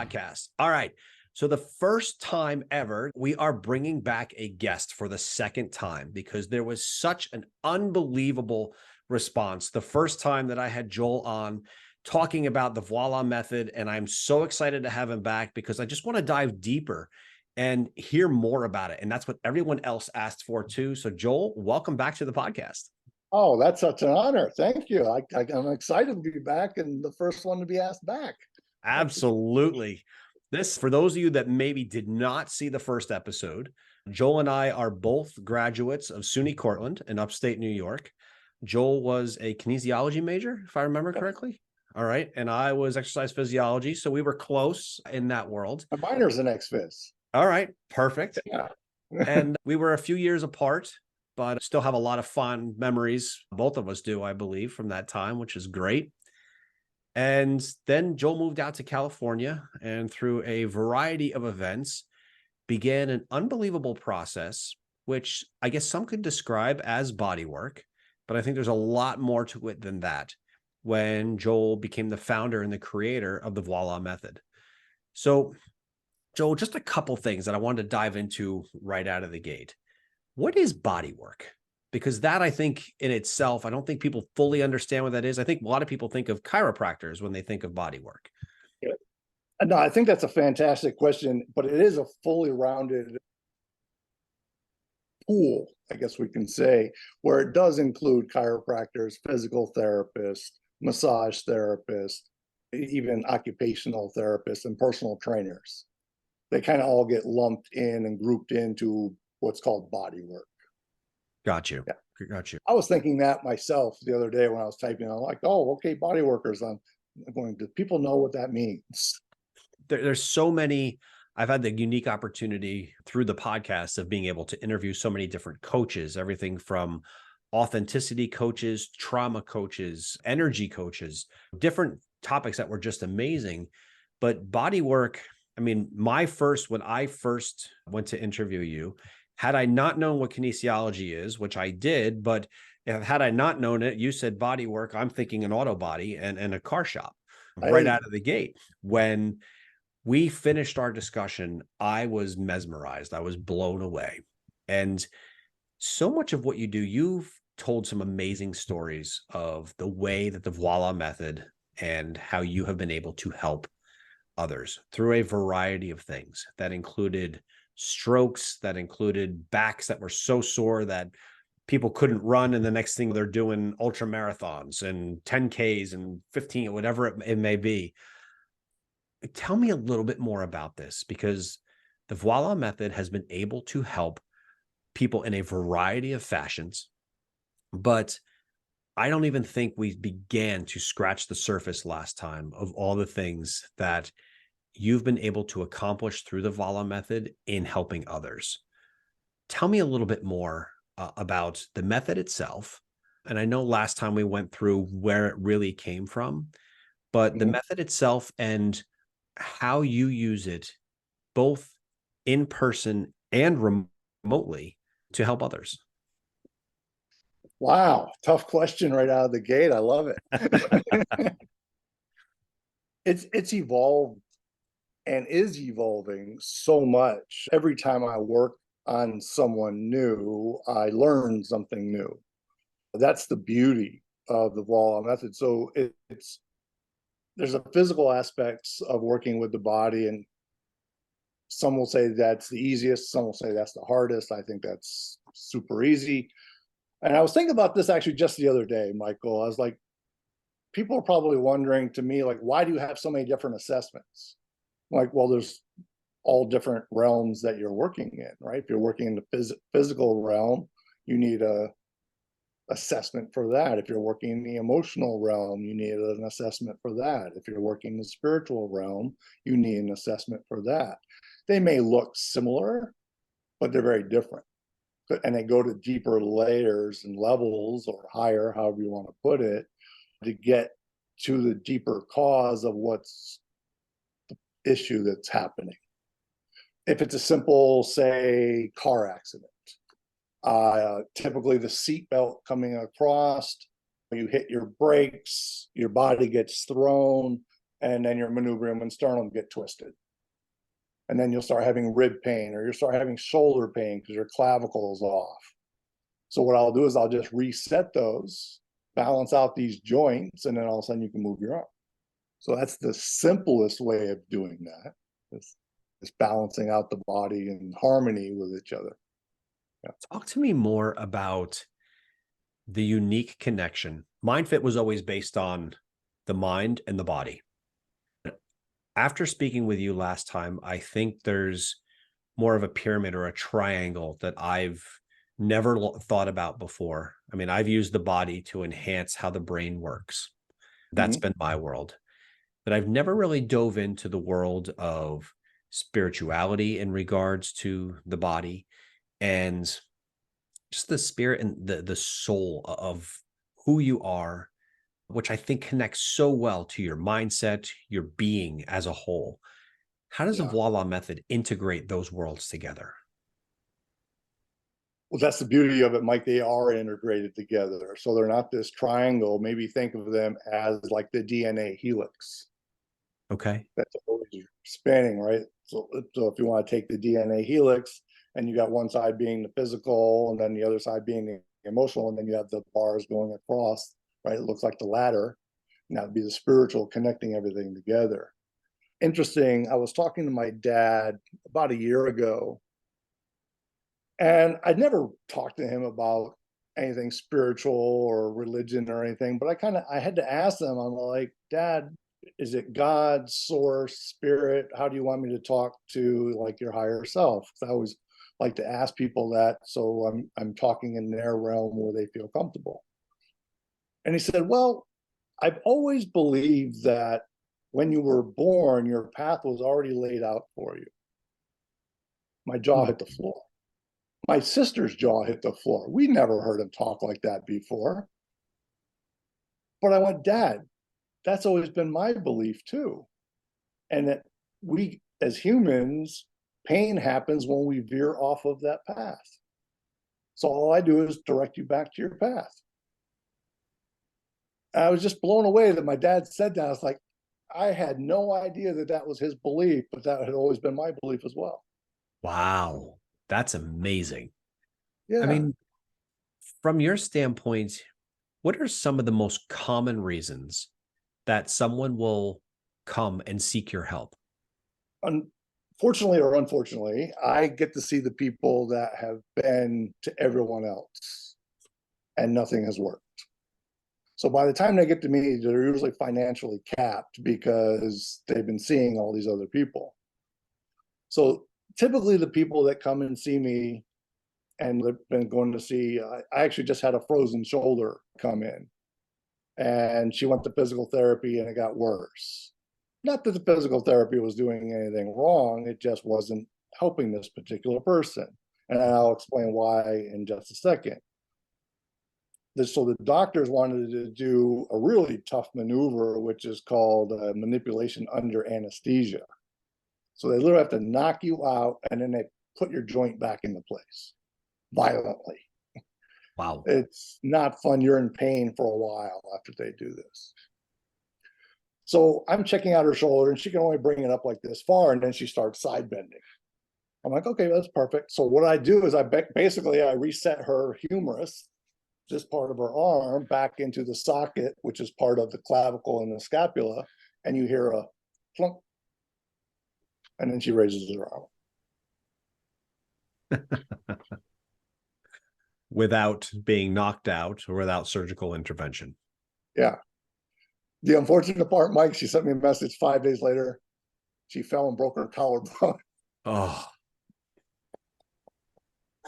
Podcast. All right. So the first time ever, we are bringing back a guest for the second time because there was such an unbelievable response the first time that I had Joel on talking about the Voila Method. And I'm so excited to have him back because I just want to dive deeper and hear more about it. And that's what everyone else asked for too. So Joel, welcome back to the podcast. Oh, that's such an honor. Thank you. I'm excited to be back and the first one to be asked back. Absolutely. This, for those of you that maybe did not see the first episode, Joel and I are both graduates of SUNY Cortland in upstate New York. Joel was a kinesiology major, if I remember correctly. All right. And I was exercise physiology. So we were close in that world. My minor's an ex-phys. All right. Perfect. Yeah. And we were a few years apart, but still have a lot of fond memories. Both of us do, I believe, from that time, which is great. And then Joel moved out to California and through a variety of events began an unbelievable process, which I guess some could describe as body work, but I think there's a lot more to it than that when Joel became the founder and the creator of the Voila Method. So Joel, just a couple things that I wanted to dive into right out of the gate. What is body work? Because that, I think in itself, I don't think people fully understand what that is. I think a lot of people think of chiropractors when they think of body work. Yeah. No, I think that's a fantastic question, but it is a fully rounded pool, I guess we can say, where it does include chiropractors, physical therapists, massage therapists, even occupational therapists and personal trainers. They kind of all get lumped in and grouped into what's called body work. Got you. Yeah. Got you. I was thinking that myself the other day when I was typing. I'm like, oh, okay, body workers. I'm going, do people know what that means? There's so many. I've had the unique opportunity through the podcast of being able to interview so many different coaches, everything from authenticity coaches, trauma coaches, energy coaches, different topics that were just amazing. But body work, I mean, when I first went to interview you, had I not known what kinesiology is, which I did, but had I not known it, you said body work, I'm thinking an auto body and a car shop right out of the gate. When we finished our discussion, I was mesmerized. I was blown away. And so much of what you do, you've told some amazing stories of the way that the Voila Method and how you have been able to help others through a variety of things that included strokes, that included backs that were so sore that people couldn't run. And the next thing they're doing ultra marathons and 10Ks and 15, whatever it may be. Tell me a little bit more about this, because the Voila Method has been able to help people in a variety of fashions, but I don't even think we began to scratch the surface last time of all the things that you've been able to accomplish through the Voila Method in helping others. Tell me a little bit more about the method itself. And I know last time we went through where it really came from, but the method itself and how you use it both in person and remotely to help others. Wow, tough question right out of the gate. I love it. It's evolved and is evolving so much. Every time I work on someone new, I learn something new. That's the beauty of the Voila Method. So there's a physical aspects of working with the body, and some will say that's the easiest, some will say that's the hardest. I think that's super easy. And I was thinking about this actually just the other day, Michael. I was like, people are probably wondering to me, like, why do you have so many different assessments? Like, well, there's all different realms that you're working in, right? If you're working in the physical realm, you need a assessment for that. If you're working in the emotional realm, you need an assessment for that. If you're working in the spiritual realm, you need an assessment for that. They may look similar, but they're very different. And they go to deeper layers and levels, or higher, however you want to put it, to get to the deeper cause of what's the issue that's happening. If it's a simple, say, car accident, typically the seatbelt coming across, you hit your brakes, your body gets thrown, and then your manubrium and sternum get twisted. And then you'll start having rib pain, or you'll start having shoulder pain because your clavicle is off. So what I'll do is I'll just reset those, balance out these joints, and then all of a sudden you can move your arm. So that's the simplest way of doing that. It's balancing out the body in harmony with each other. Yeah. Talk to me more about the unique connection. MindFit was always based on the mind and the body. After speaking with you last time, I think there's more of a pyramid or a triangle that I've never thought about before. I mean, I've used the body to enhance how the brain works. That's been my world. But I've never really dove into the world of spirituality in regards to the body and just the spirit and the soul of who you are, which I think connects so well to your mindset, your being as a whole. How does the Voila Method integrate those worlds together? Well, that's the beauty of it, Mike. They are integrated together. So they're not this triangle. Maybe think of them as like the DNA helix. Okay. That's always spinning, right? So if you want to take the DNA helix and you got one side being the physical and then the other side being the emotional, and then you have the bars going across, right? It looks like the ladder. And that would be the spiritual connecting everything together. Interesting. I was talking to my dad about a year ago, and I'd never talked to him about anything spiritual or religion or anything, but I had to ask him. I'm like, Dad, is it God, source, spirit? How do you want me to talk to like your higher self? Because I always like to ask people that, so I'm talking in their realm where they feel comfortable. And he said, well, I've always believed that when you were born, your path was already laid out for you. My jaw hit the floor. My sister's jaw hit the floor. We never heard him talk like that before. But I went, Dad, that's always been my belief too. And that we, as humans, pain happens when we veer off of that path. So all I do is direct you back to your path. And I was just blown away that my dad said that. I was like, I had no idea that that was his belief, but that had always been my belief as well. Wow. That's amazing. Yeah. I mean, from your standpoint, what are some of the most common reasons that someone will come and seek your help? Unfortunately or unfortunately, I get to see the people that have been to everyone else and nothing has worked. So by the time they get to me, they're usually financially capped because they've been seeing all these other people. So typically the people that come and see me and they've been going to see, I actually just had a frozen shoulder come in, and she went to physical therapy and it got worse. Not that the physical therapy was doing anything wrong, it just wasn't helping this particular person. And I'll explain why in just a second. So the doctors wanted to do a really tough maneuver, which is called manipulation under anesthesia. So they literally have to knock you out and then they put your joint back into place violently. Wow. It's not fun. You're in pain for a while after they do this. So I'm checking out her shoulder and she can only bring it up like this far, and then she starts side bending. I'm like, okay, that's perfect. So what I do is I reset her humerus, this part of her arm, back into the socket, which is part of the clavicle and the scapula, and you hear a plunk, and then she raises her arm. Without being knocked out or without surgical intervention. Yeah. The unfortunate part, Mike, she sent me a message 5 days later. She fell and broke her collarbone. Oh,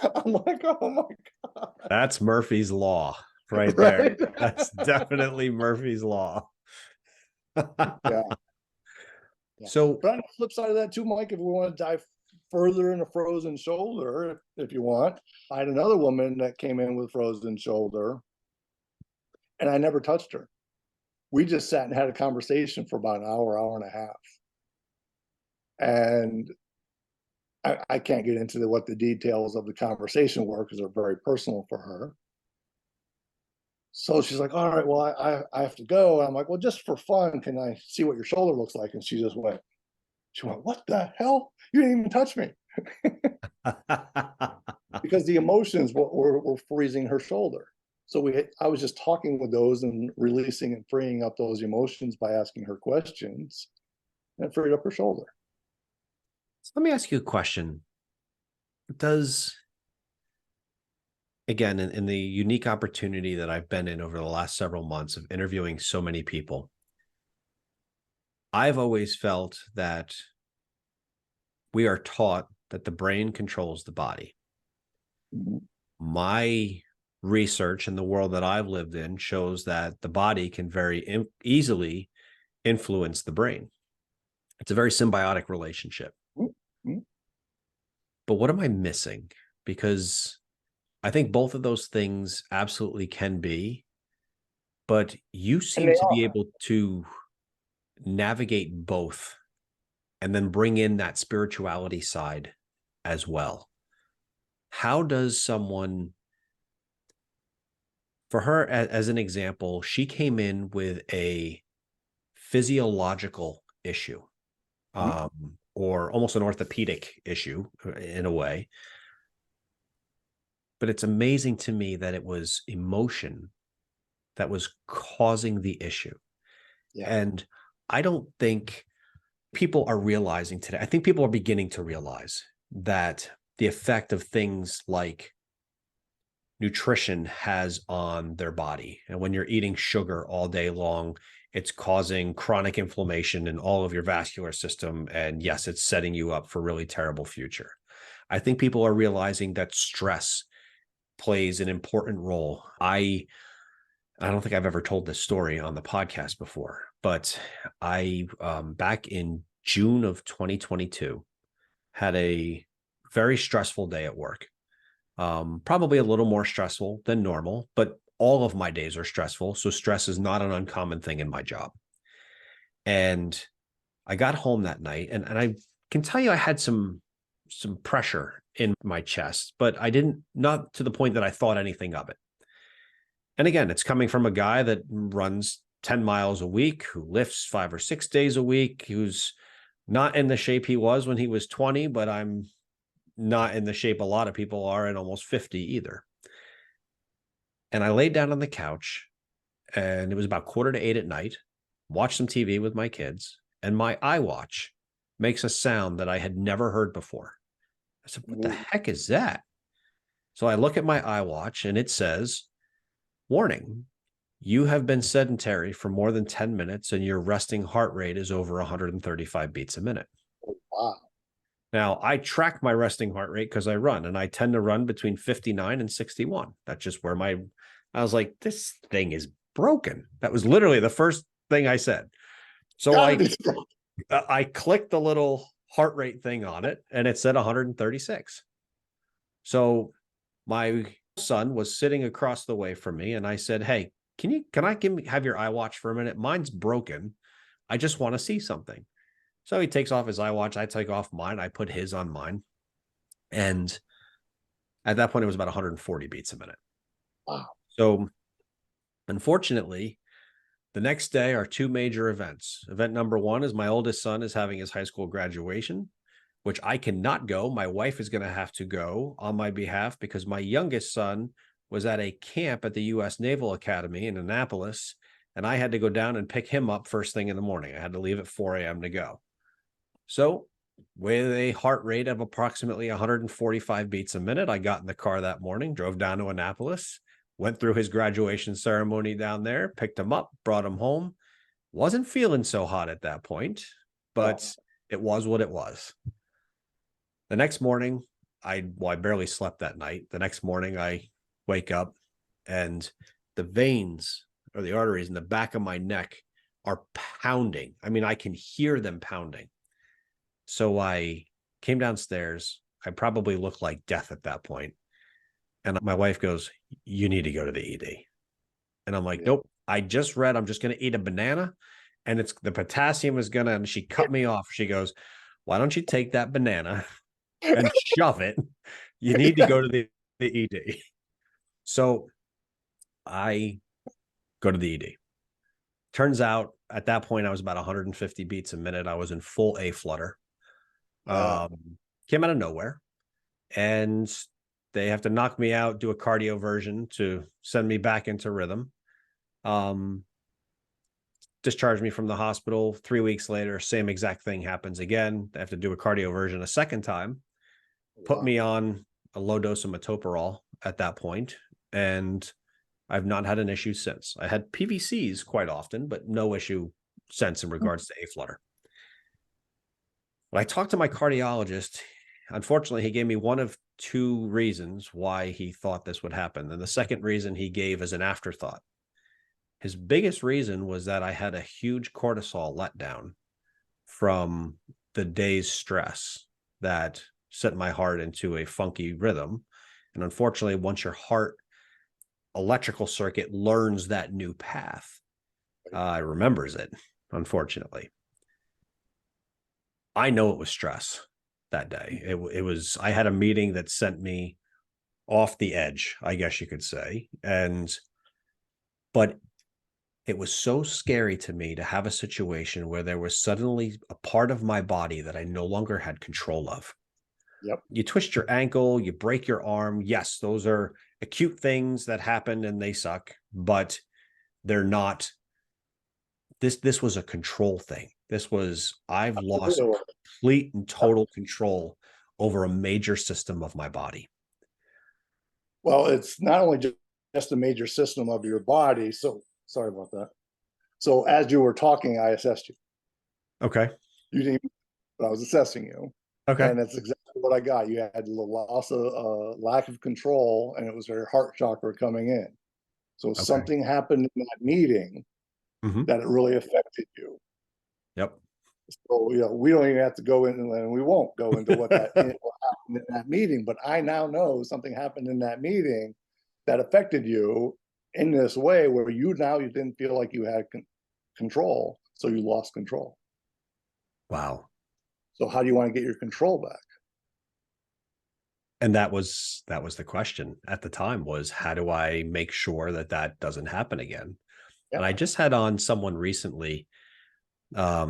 I'm like, oh my God. that's Murphy's Law right Right? there. That's definitely Murphy's Law. Yeah. So, but on the flip side of that too, Mike, if we want to dive further in a frozen shoulder, if you want, I had another woman that came in with frozen shoulder and I never touched her. We just sat and had a conversation for about an hour, hour and a half. And I can't get into what the details of the conversation were because they're very personal for her. So she's like, all right, well, I have to go. And I'm like, well, just for fun, can I see what your shoulder looks like? And she went, what the hell? You didn't even touch me. Because the emotions were freezing her shoulder. So I was just talking with those and releasing and freeing up those emotions by asking her questions, and freed up her shoulder. So let me ask you a question. Again, in the unique opportunity that I've been in over the last several months of interviewing so many people, I've always felt that we are taught that the brain controls the body. Mm-hmm. My research in the world that I've lived in shows that the body can very easily influence the brain. It's a very symbiotic relationship. Mm-hmm. But what am I missing? Because I think both of those things absolutely can be, but you seem to be able to navigate both and then bring in that spirituality side as well. How does someone, for her, as an example, she came in with a physiological issue, or almost an orthopedic issue in a way. But it's amazing to me that it was emotion that was causing the issue. Yeah. And I don't think people are realizing today. I think people are beginning to realize that the effect of things like nutrition has on their body. And when you're eating sugar all day long, it's causing chronic inflammation in all of your vascular system. And yes, it's setting you up for a really terrible future. I think people are realizing that stress plays an important role. I don't think I've ever told this story on the podcast before, but I, back in June of 2022, had a very stressful day at work. Probably a little more stressful than normal, but all of my days are stressful. So stress is not an uncommon thing in my job. And I got home that night, and I can tell you I had some pressure in my chest, but not to the point that I thought anything of it. And again, it's coming from a guy that runs 10 miles a week, who lifts 5 or 6 days a week, who's not in the shape he was when he was 20, but I'm not in the shape a lot of people are in almost 50 either. And I laid down on the couch, and it was about 7:45 at night, watched some TV with my kids, and my iWatch makes a sound that I had never heard before. I said, what the heck is that? So I look at my iWatch, and it says, warning, you have been sedentary for more than 10 minutes and your resting heart rate is over 135 beats a minute. Oh, wow. Now, I track my resting heart rate because I run, and I tend to run between 59 and 61. That's just where I was like, this thing is broken. That was literally the first thing I said. So I clicked the little heart rate thing on it, and it said 136. So my son was sitting across the way from me, and I said, hey, can I have your iWatch for a minute? Mine's broken. I just want to see something. So he takes off his iWatch. I take off mine. I put his on mine. And at that point, it was about 140 beats a minute. Wow. So unfortunately, the next day are 2 major events. Event number 1 is my oldest son is having his high school graduation, which I cannot go. My wife is going to have to go on my behalf because my youngest son was at a camp at the U.S. Naval Academy in Annapolis, and I had to go down and pick him up first thing in the morning. I had to leave at 4 a.m. to go. So with a heart rate of approximately 145 beats a minute, I got in the car that morning, drove down to Annapolis, went through his graduation ceremony down there, picked him up, brought him home. Wasn't feeling so hot at that point, but it was what it was. The next morning, I barely slept that night. The next morning, I wake up and the veins or the arteries in the back of my neck are pounding. I mean, I can hear them pounding. So I came downstairs. I probably looked like death at that point. And my wife goes, you need to go to the ED. And I'm like, nope, I just read, I'm just going to eat a banana and the potassium is going to, and she cut me off. She goes, why don't you take that banana and shove it? You need to go to the ED. So I go to the ED. Turns out at that point, I was about 150 beats a minute. I was in full A flutter. Yeah. Came out of nowhere. And they have to knock me out, do a cardio version to send me back into rhythm. Discharge me from the hospital. 3 weeks later, same exact thing happens again. They have to do a cardio version a second time, put me on a low dose of metoprolol at that point, and I've not had an issue since. I had PVCs quite often, but no issue since in regards to A-flutter. When I talked to my cardiologist, unfortunately, he gave me one of two reasons why he thought this would happen. And the second reason he gave as an afterthought. His biggest reason was that I had a huge cortisol letdown from the day's stress that sent my heart into a funky rhythm. And unfortunately, once your heart electrical circuit learns that new path, it remembers it, unfortunately. I know it was stress that day. It was, I had a meeting that sent me off the edge, I guess you could say. But it was so scary to me to have a situation where there was suddenly a part of my body that I no longer had control of. Yep. You twist your ankle, you break your arm. Yes, those are acute things that happen and they suck, but they're not. This was a control thing. This was, I've lost complete and total control over a major system of my body. Well, it's not only just a major system of your body. So sorry about that. So as you were talking, I assessed you. Okay. You didn't, but I was assessing you. Okay. And that's exactly what I got. You had a loss of lack of control, and it was your heart chakra coming in. So something happened in that meeting that it really affected you. Yep. So, we don't even have to go in, and we won't go into what happened in that meeting, but I now know something happened in that meeting that affected you in this way where you didn't feel like you had control, so you lost control. Wow. So how do you want to get your control back? And that was the question at the time, was how do I make sure that that doesn't happen again? Yeah. And I just had on someone recently that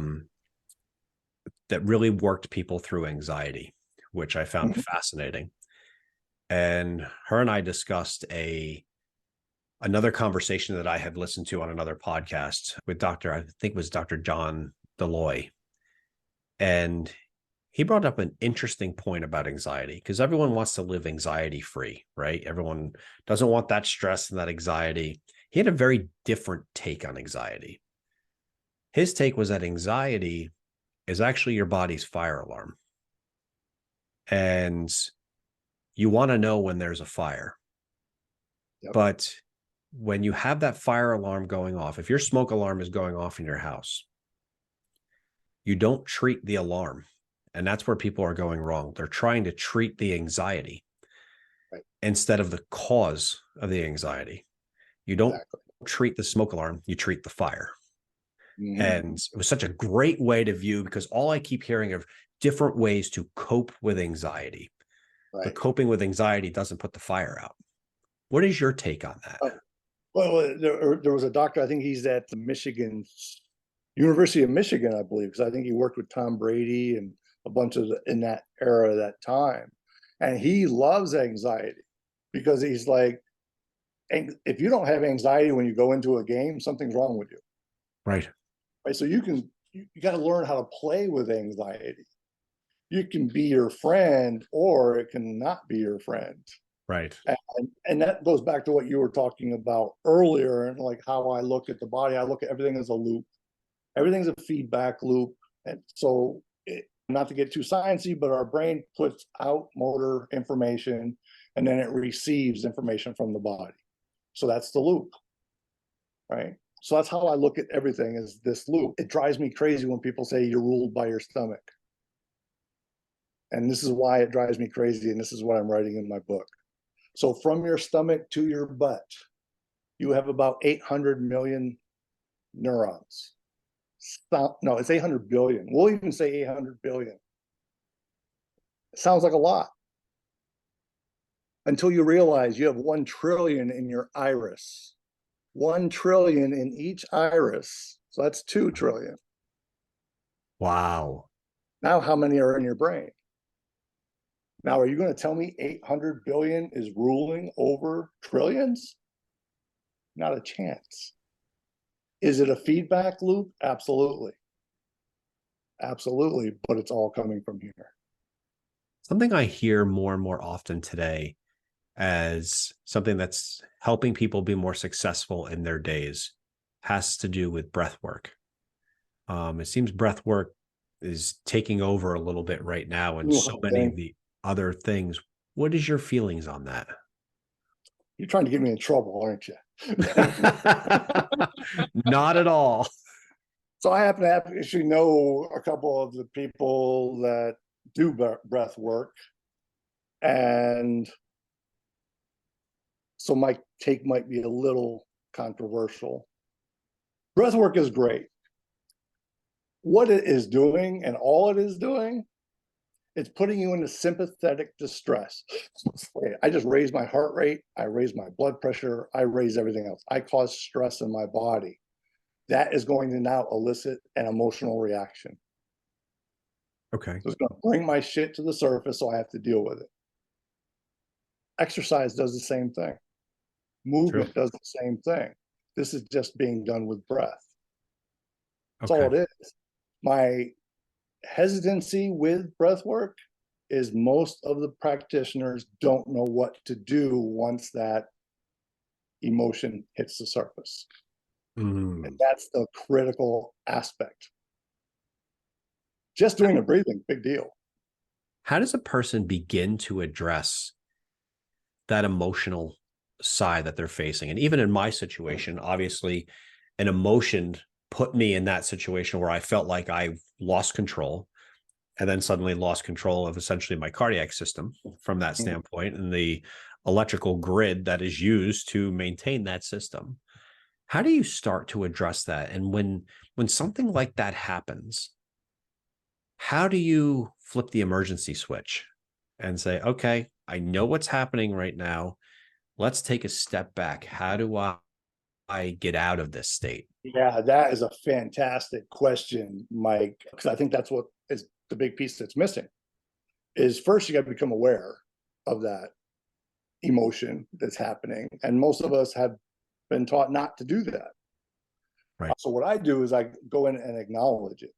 really worked people through anxiety, which I found fascinating. And her and I discussed another conversation that I had listened to on another podcast with I think it was Dr. John Deloy. And he brought up an interesting point about anxiety, because everyone wants to live anxiety free, right? Everyone doesn't want that stress and that anxiety. He had a very different take on anxiety. His take was that anxiety is actually your body's fire alarm. And you want to know when there's a fire. Yep. But when you have that fire alarm going off, if your smoke alarm is going off in your house, you don't treat the alarm. And that's where people are going wrong. They're trying to treat the anxiety instead of the cause of the anxiety. You don't treat the smoke alarm, you treat the fire. And it was such a great way to view, because all I keep hearing of different ways to cope with anxiety. But coping with anxiety doesn't put the fire out. What is your take on that? Well, there was a doctor, I think he's at the University of Michigan, I believe, because I think he worked with Tom Brady and a bunch of in that era, that time. And he loves anxiety, because he's like, if you don't have anxiety when you go into a game, something's wrong with you. Right. So you got to learn how to play with anxiety. You can be your friend, or it can not be your friend. Right. And that goes back to what you were talking about earlier, and like how I look at the body. I look at everything as a loop. Everything's a feedback loop. And so, not to get too sciencey, but our brain puts out motor information, and then it receives information from the body. So that's the loop, right? So that's how I look at everything, is this loop. It drives me crazy when people say you're ruled by your stomach. And this is why it drives me crazy, and this is what I'm writing in my book. So from your stomach to your butt, you have about 800 million neurons. No, it's 800 billion. We'll even say 800 billion. It sounds like a lot, until you realize you have 1 trillion in your iris. 1 trillion in each iris. So that's 2 trillion. Wow. Now, how many are in your brain? Now, are you going to tell me 800 billion is ruling over trillions? Not a chance. Is it a feedback loop? Absolutely. Absolutely. But it's all coming from here. Something I hear more and more often today as something that's helping people be more successful in their days has to do with breath work. It seems breath work is taking over a little bit right now, and so many of the other things. What is your feelings on that? You're trying to get me in trouble, aren't you? Not at all. So I happen to actually know a couple of the people that do breath work. And so my take might be a little controversial. Breath work is great. What it is doing, and all it is doing, it's putting you into sympathetic distress. I just raise my heart rate, I raise my blood pressure, I raise everything else. I cause stress in my body. That is going to now elicit an emotional reaction. Okay. So it's going to bring my shit to the surface, so I have to deal with it. Exercise does the same thing. Movement does the same thing. This is just being done with breath. That's all it is. My hesitancy with breath work is most of the practitioners don't know what to do once that emotion hits the surface. And that's the critical aspect. Just doing the breathing, big deal. How does a person begin to address that emotional side that they're facing? And even in my situation, obviously, an emotion put me in that situation where I felt like I lost control, and then suddenly lost control of essentially my cardiac system from that standpoint, and the electrical grid that is used to maintain that system. How do you start to address that? And when something like that happens, how do you flip the emergency switch and say, okay, I know what's happening right now. Let's take a step back. How do I get out of this state? Yeah, that is a fantastic question, Mike, because I think that's what is the big piece that's missing. Is first you got to become aware of that emotion that's happening. And most of us have been taught not to do that. Right. So what I do is I go in and acknowledge it.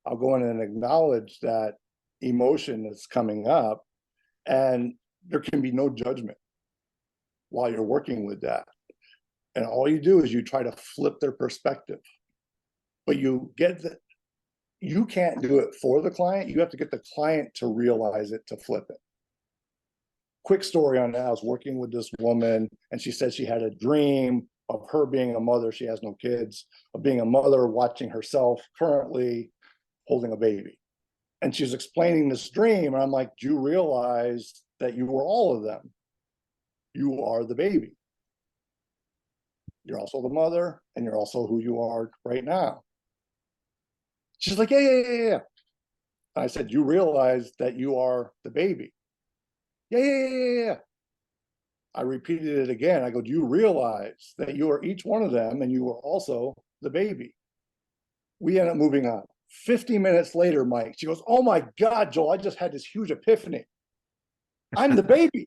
I'll go in and acknowledge that emotion that's coming up, and there can be no judgment while you're working with that. And all you do is you try to flip their perspective. But you get that you can't do it for the client. You have to get the client to realize it, to flip it. Quick story on that. I was working with this woman, and she said she had a dream of her being a mother. She has no kids, of being a mother, watching herself currently holding a baby. And she's explaining this dream. And I'm like, do you realize that you were all of them? You are the baby. You're also the mother, and you're also who you are right now. She's like, yeah. I said, you realize that you are the baby? Yeah. I repeated it again. I go, do you realize that you are each one of them, and you are also the baby? We end up moving on. 50 minutes later, Mike, she goes, oh my God, Joel, I just had this huge epiphany. I'm the baby.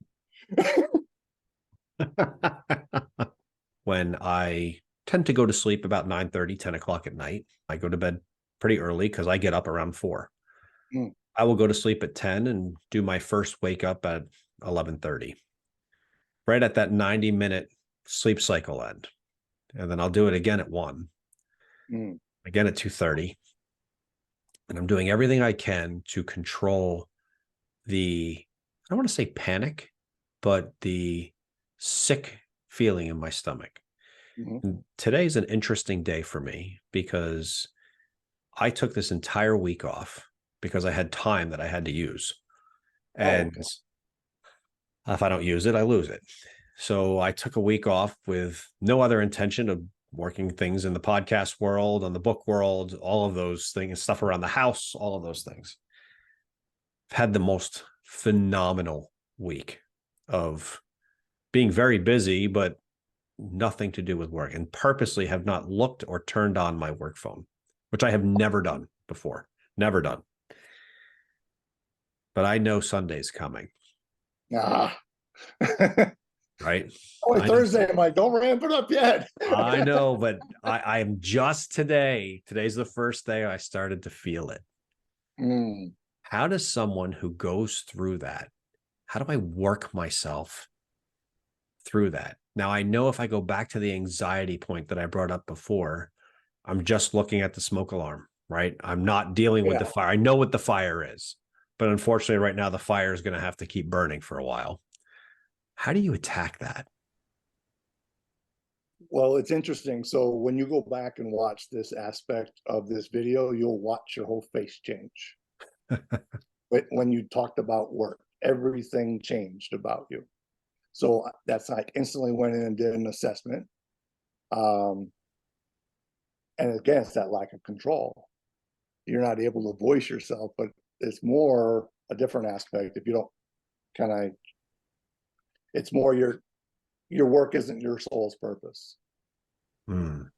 When I tend to go to sleep about 9:30, 10 o'clock at night, I go to bed pretty early because I get up around 4. I will go to sleep at 10 and do my first wake up at 11:30, right at that 90-minute sleep cycle end. And then I'll do it again at 1, again at 2:30. And I'm doing everything I can to control the, I don't want to say panic, but the sick feeling in my stomach. And today's an interesting day for me because I took this entire week off because I had time that I had to use. And if I don't use it, I lose it. So I took a week off with no other intention of working things in the podcast world, on the book world, all of those things, stuff around the house, all of those things. I've had the most phenomenal week of being very busy, but nothing to do with work, and purposely have not looked or turned on my work phone, which I have never done before. Never done. But I know Sunday's coming. Ah. Right? Only Thursday, I'm like, don't ramp it up yet. I know, but I am just today's the first day I started to feel it. How does someone who goes through that, how do I work myself through that? Now, I know if I go back to the anxiety point that I brought up before, I'm just looking at the smoke alarm, right? I'm not dealing with the fire. I know what the fire is, but unfortunately right now the fire is going to have to keep burning for a while. How do you attack that? Well, it's interesting. So when you go back and watch this aspect of this video, you'll watch your whole face change. When you talked about work, everything changed about you. So that's like instantly went in and did an assessment. And again, it's that lack of control. You're not able to voice yourself, but it's more a different aspect. If you don't kind of, it's more your work isn't your soul's purpose. And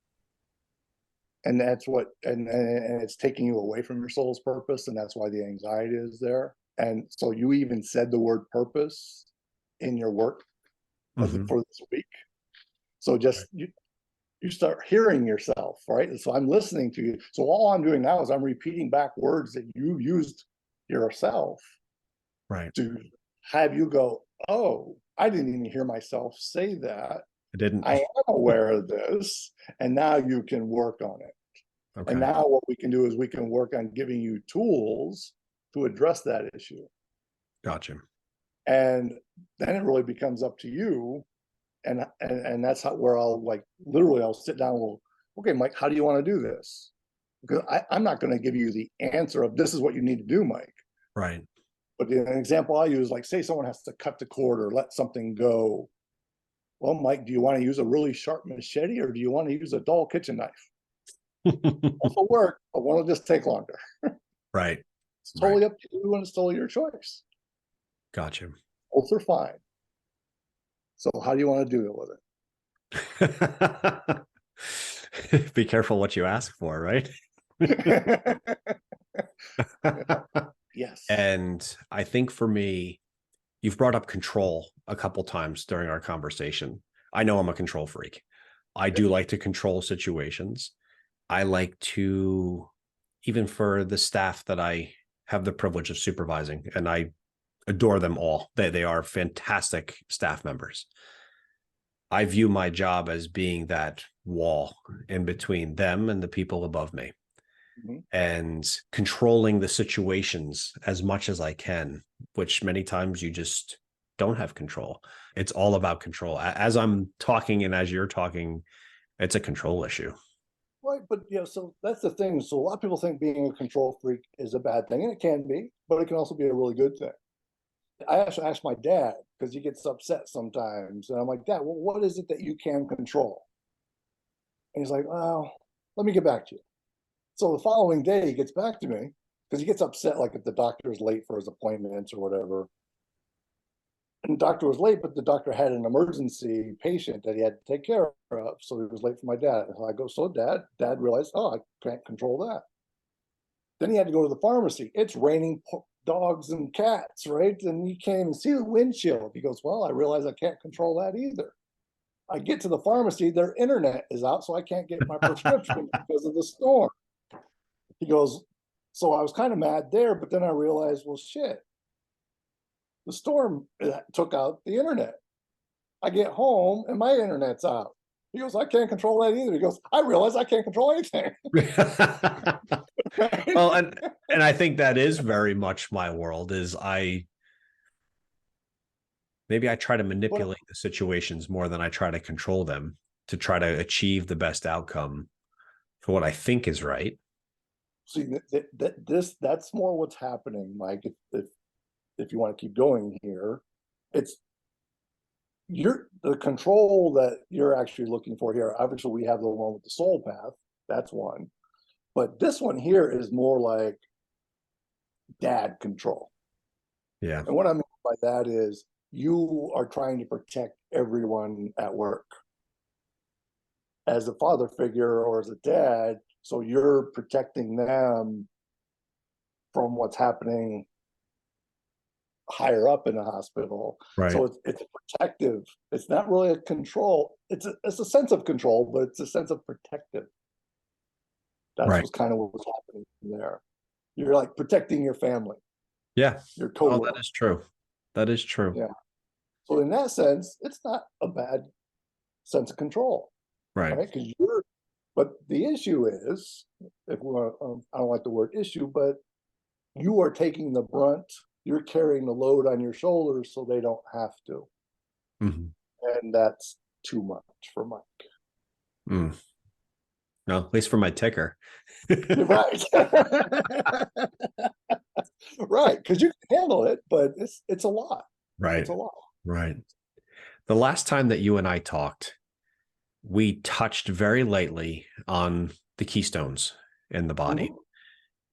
that's what, and it's taking you away from your soul's purpose. And that's why the anxiety is there. And so you even said the word purpose in your work for this week. So just you start hearing yourself, right? So I'm listening to you. So all I'm doing now is I'm repeating back words that you used yourself, right? To have you go, oh, I didn't even hear myself say that. I didn't. I am aware of this, and now you can work on it. Okay. And now what we can do is we can work on giving you tools to address that issue. Gotcha. And then it really becomes up to you. And that's where I'll I'll sit down and go, okay, Mike, how do you want to do this? Because I'm not going to give you the answer of this is what you need to do, Mike. Right. But an example I use, say someone has to cut the cord or let something go. Well, Mike, do you want to use a really sharp machete or do you want to use a dull kitchen knife? Both will work, but one will just take longer. Right. It's totally up to you and it's totally your choice. Gotcha. Both are fine. So how do you want to deal with it? Be careful what you ask for, right? Yes. And I think for me, you've brought up control a couple times during our conversation. I know I'm a control freak. I do like to control situations. I like to, even for the staff that I have the privilege of supervising, and I adore them all. They are fantastic staff members. I view my job as being that wall in between them and the people above me. And controlling the situations as much as I can, which many times you just don't have control. It's all about control. As I'm talking and as you're talking, it's a control issue. Right, but so that's the thing. So a lot of people think being a control freak is a bad thing, and it can be, but it can also be a really good thing. I actually asked my dad because he gets upset sometimes, and I'm like, Dad, well, what is it that you can control? And he's like, well, let me get back to you. So the following day, he gets back to me because he gets upset, if the doctor is late for his appointments or whatever. And the doctor was late, but the doctor had an emergency patient that he had to take care of. So he was late for my dad. And I go, so Dad realized, oh, I can't control that. Then he had to go to the pharmacy. It's raining dogs and cats, right? And you can't even see the windshield. He goes, well, I realize I can't control that either. I get to the pharmacy, their internet is out, so I can't get my prescription because of the storm. He goes, so I was kind of mad there, but then I realized, well, shit, the storm took out the internet. I get home and my internet's out. He goes, I can't control that either. He goes, I realize I can't control anything. Well, and I think that is very much my world. Maybe I try to manipulate the situations more than I try to control them to try to achieve the best outcome for what I think is right. See, that's more what's happening, Mike. If you want to keep going here, it's the control that you're actually looking for here. Obviously, we have the one with the soul path. That's one. But this one here is more like dad control. Yeah. And what I mean by that is you are trying to protect everyone at work. as a father figure or as a dad. So you're protecting them from what's happening higher up in the hospital. Right. So it's protective. It's not really a control. It's a sense of control, but it's a sense of protective. That's Right. what's kind of what's happening there. You're like protecting your family. Yeah. Your Oh, coworker. that is true. That is true. Yeah. So in that sense, it's not a bad sense of control, Right. right? Because but the issue is, if we're, I don't like the word issue, but you are taking the brunt. You're carrying the load on your shoulders, so they don't have to, Mhm. and that's too much for Mike. Mm. No, at least for my ticker. Right. Right, because you can handle it, but it's a lot. Right. It's a lot. Right. The last time that you and I talked, we touched very lightly on the keystones in the body. Mhm.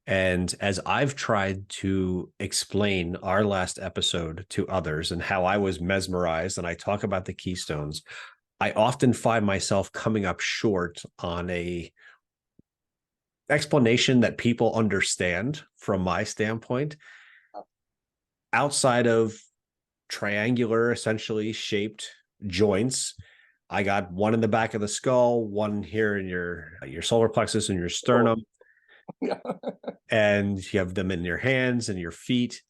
And as I've tried to explain our last episode to others and how I was mesmerized, and I talk about the keystones, I often find myself coming up short on a explanation that people understand from my standpoint, outside of triangular, essentially shaped joints. I got one in the back of the skull, one here in your solar plexus and your sternum, Yeah. and you have them in your hands and your feet.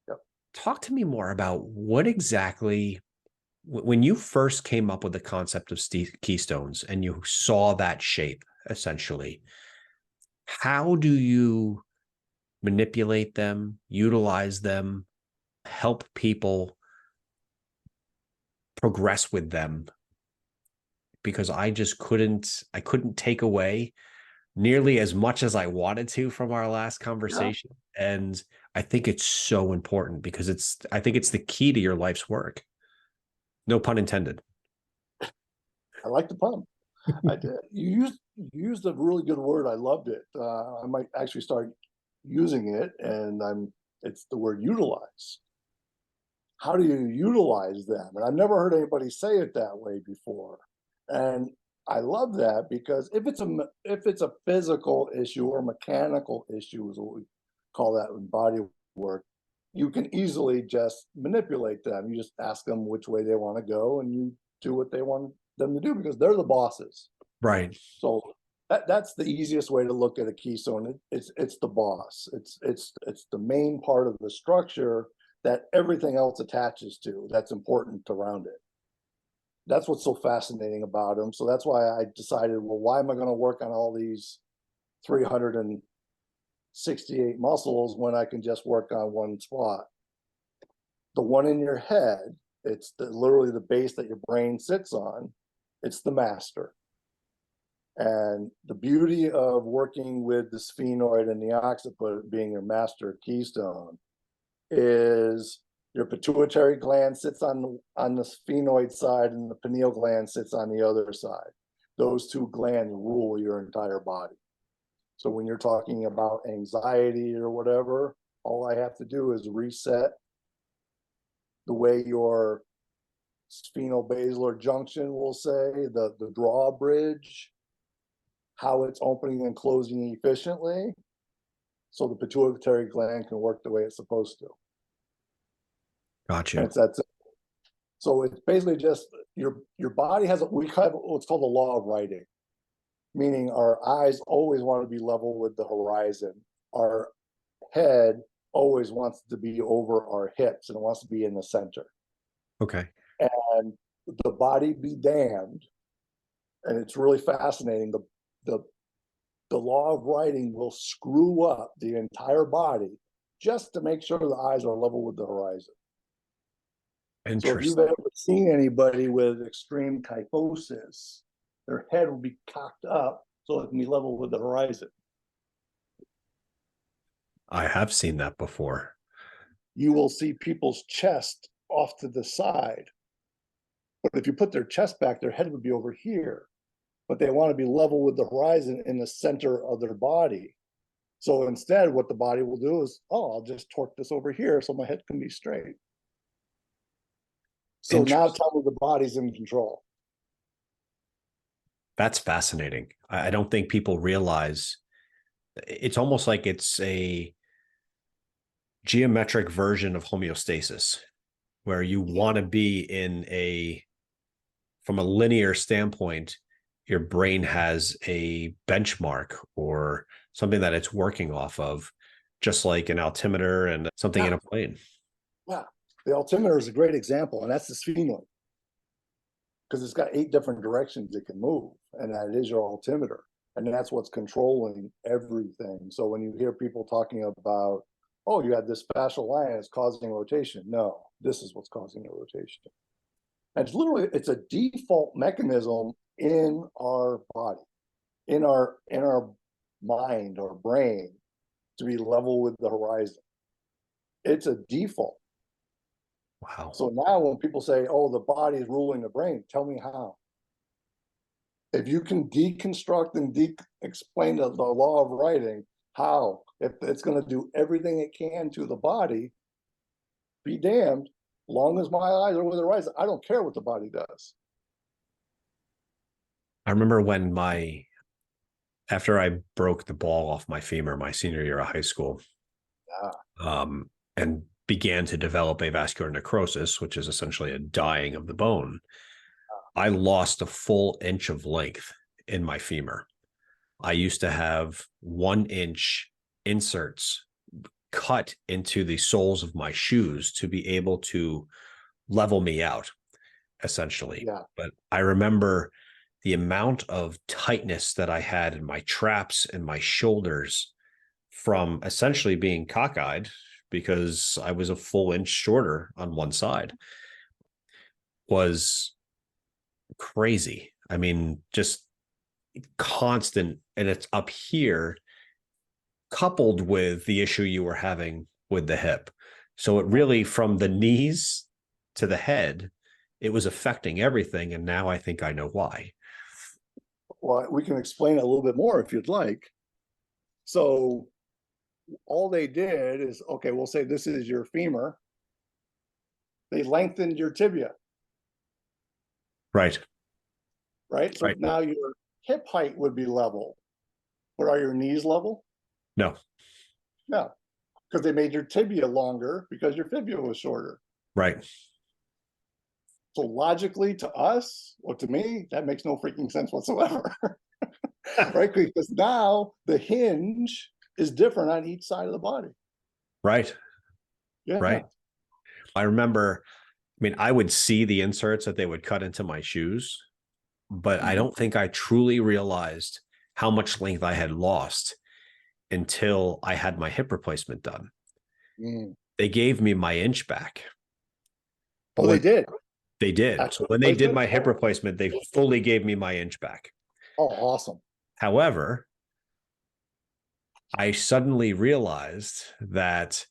Yep. Talk to me more about what exactly, when you first came up with the concept of keystones and you saw that shape, essentially, how do you manipulate them, utilize them, help people progress with them? Because I just couldn't take away nearly as much as I wanted to from our last conversation. Yeah. And I think it's so important because I think it's the key to your life's work. No pun intended. I like the pun. I did. You used a really good word. I loved it. I might actually start using it, and it's the word utilize. How do you utilize them? And I've never heard anybody say it that way before. And I love that, because if it's a physical issue or mechanical issue, is what we call that in body work, you can easily just manipulate them. You just ask them which way they want to go, and you do what they want them to do, because they're the bosses. Right. So that's the easiest way to look at a keystone. It's the boss. It's the main part of the structure that everything else attaches to. That's important to round it. That's what's so fascinating about them. So that's why I decided, well, why am I going to work on all these 368 muscles when I can just work on one spot? The one in your head, it's literally the base that your brain sits on. It's the master. And the beauty of working with the sphenoid and the occiput being your master keystone is your pituitary gland sits on the sphenoid side and the pineal gland sits on the other side. Those two glands rule your entire body. So when you're talking about anxiety or whatever, all I have to do is reset the way your sphenobasilar junction, will say, the drawbridge, how it's opening and closing efficiently, so the pituitary gland can work the way it's supposed to. Gotcha. And that's it. So it's basically just your body has we have what's called the law of righting, meaning our eyes always want to be level with the horizon. Our head always wants to be over our hips, and it wants to be in the center. Okay. And the body be damned, and it's really fascinating. The law of righting will screw up the entire body just to make sure the eyes are level with the horizon. So if you've ever seen anybody with extreme kyphosis, their head will be cocked up so it can be level with the horizon. I have seen that before. You will see people's chest off to the side. But if you put their chest back, their head would be over here. But they want to be level with the horizon in the center of their body. So instead, what the body will do is, I'll just torque this over here so my head can be straight. So now tell me the body's in control. That's fascinating. I don't think people realize it's almost like it's a geometric version of homeostasis, where you want to be in from a linear standpoint, your brain has a benchmark or something that it's working off of, just like an altimeter and something in a plane. Yeah. The altimeter is a great example, and that's the sphenon, because it's got 8 different directions it can move, and that is your altimeter. And that's what's controlling everything. So when you hear people talking about, oh, you have this fascial line, it's causing rotation. No, this is what's causing the rotation. And it's a default mechanism in our body, in our mind or brain, to be level with the horizon. It's a default. Wow. So now when people say, oh, the body is ruling the brain, tell me how. If you can deconstruct and explain the law of writing, how? If it's going to do everything it can to the body, be damned. Long as my eyes are with the horizon, I don't care what the body does. I remember when after I broke the ball off my femur my senior year of high school, and began to develop avascular necrosis, which is essentially a dying of the bone, I lost a full inch of length in my femur. I used to have 1-inch inserts cut into the soles of my shoes to be able to level me out, essentially. Yeah. But I remember the amount of tightness that I had in my traps and my shoulders from essentially being cockeyed because I was a full inch shorter on one side was crazy. I mean, just constant, and it's up here coupled with the issue you were having with the hip. So it really, from the knees to the head, it was affecting everything. And now I think I know why. Well, we can explain it a little bit more if you'd like. So all they did is, okay, we'll say this is your femur. They lengthened your tibia. Right. Right. So right. Now your hip height would be level. But are your knees level? No. No. Because they made your tibia longer because your fibula was shorter. Right. So logically, to us, or to me, that makes no freaking sense whatsoever. Right? Because now the hinge is different on each side of the body. Right. Yeah. Right. I remember, I would see the inserts that they would cut into my shoes, but I don't think I truly realized how much length I had lost until I had my hip replacement done. They gave me my inch back. Oh, they did? They did. So when they did my hip replacement, they fully gave me my inch back. Oh, awesome. However, I suddenly realized that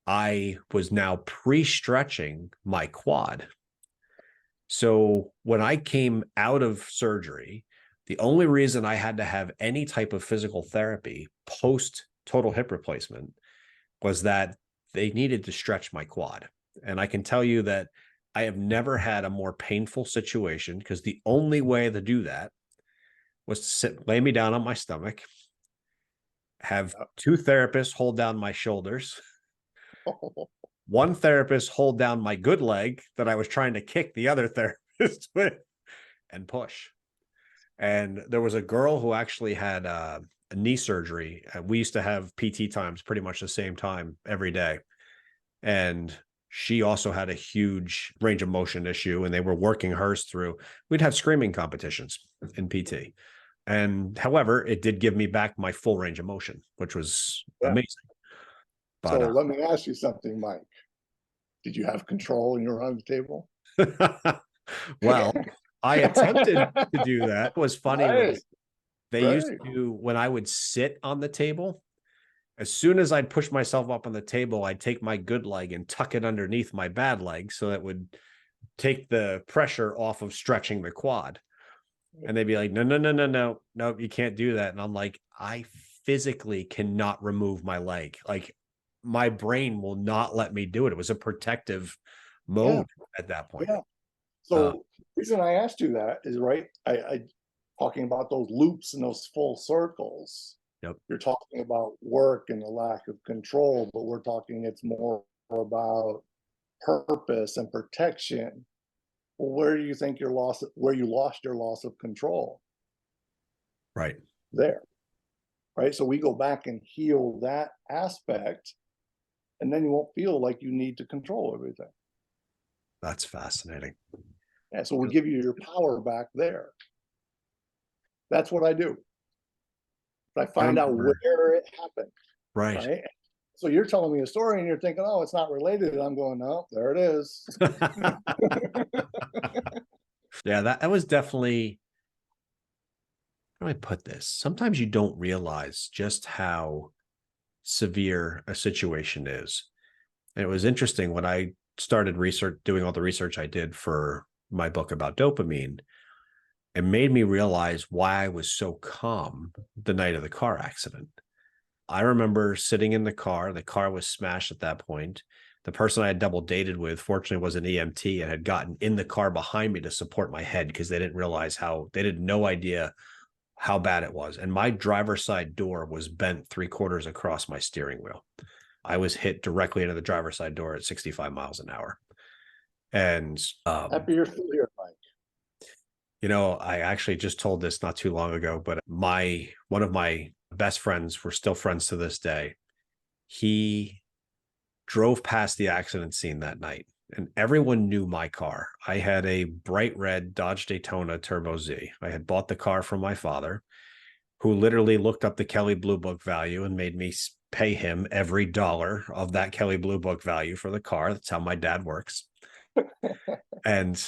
I was now pre-stretching my quad. So when I came out of surgery, the only reason I had to have any type of physical therapy post total hip replacement was that they needed to stretch my quad. And I can tell you that I have never had a more painful situation, because the only way to do that was to lay me down on my stomach, have 2 therapists hold down my shoulders, one therapist hold down my good leg that I was trying to kick the other therapist with, and push. And there was a girl who actually had a knee surgery. We used to have PT times pretty much the same time every day. And she also had a huge range of motion issue, and they were working hers through. We'd have screaming competitions in PT. And however, it did give me back my full range of motion, which was amazing. But, so let me ask you something, Mike. Did you have control when you were on the table? Well, I attempted to do that. It was funny. Right. They used to, when I would sit on the table, as soon as I'd push myself up on the table, I'd take my good leg and tuck it underneath my bad leg so that would take the pressure off of stretching the quad. And they'd be like, no, you can't do that. And I'm like, I physically cannot remove my leg. Like, my brain will not let me do it. It was a protective mode at that point. Yeah. So the reason I asked you that is, right, I talking about those loops and those full circles. Yep. You're talking about work and the lack of control, but we're talking it's more about purpose and protection. Well, where do you think where you lost your loss of control? Right. There. Right. So we go back and heal that aspect, and then you won't feel like you need to control everything. That's fascinating. Yeah. So we give you your power back there. That's what I do. I find out where it happened. Right. So you're telling me a story and you're thinking, oh, it's not related. And I'm going, no, there it is. Yeah, that was definitely, how do I put this? Sometimes you don't realize just how severe a situation is. And it was interesting when I started doing all the research I did for my book about dopamine. It made me realize why I was so calm the night of the car accident. I remember sitting in the car was smashed at that point. The person I had double dated with, fortunately, was an EMT and had gotten in the car behind me to support my head because they had no idea how bad it was. And my driver's side door was bent 3/4 across my steering wheel. I was hit directly into the driver's side door at 65 miles an hour. And happy you're still here, Mike. I actually just told this not too long ago, but one of my best friends, we're still friends to this day. He drove past the accident scene that night, and everyone knew my car. I had a bright red Dodge Daytona Turbo Z. I had bought the car from my father, who literally looked up the Kelley Blue Book value and made me pay him every dollar of that Kelley Blue Book value for the car. That's how my dad works. And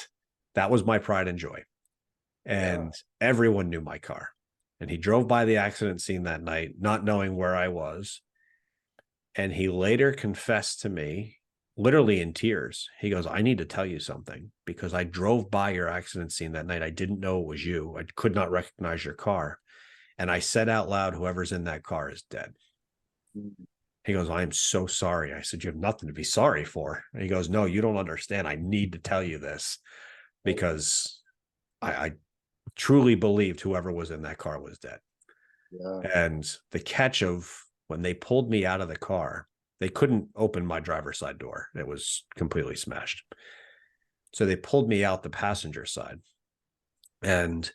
that was my pride and joy. And everyone knew my car. And he drove by the accident scene that night, not knowing where I was. And he later confessed to me, literally in tears. He goes, I need to tell you something, because I drove by your accident scene that night. I didn't know it was you. I could not recognize your car. And I said out loud, whoever's in that car is dead. Mm-hmm. He goes, I am so sorry. I said, you have nothing to be sorry for. And he goes, no, you don't understand. I need to tell you this because I truly believed whoever was in that car was dead. Yeah. And the catch of when they pulled me out of the car, they couldn't open my driver's side door. It was completely smashed. So they pulled me out the passenger side. And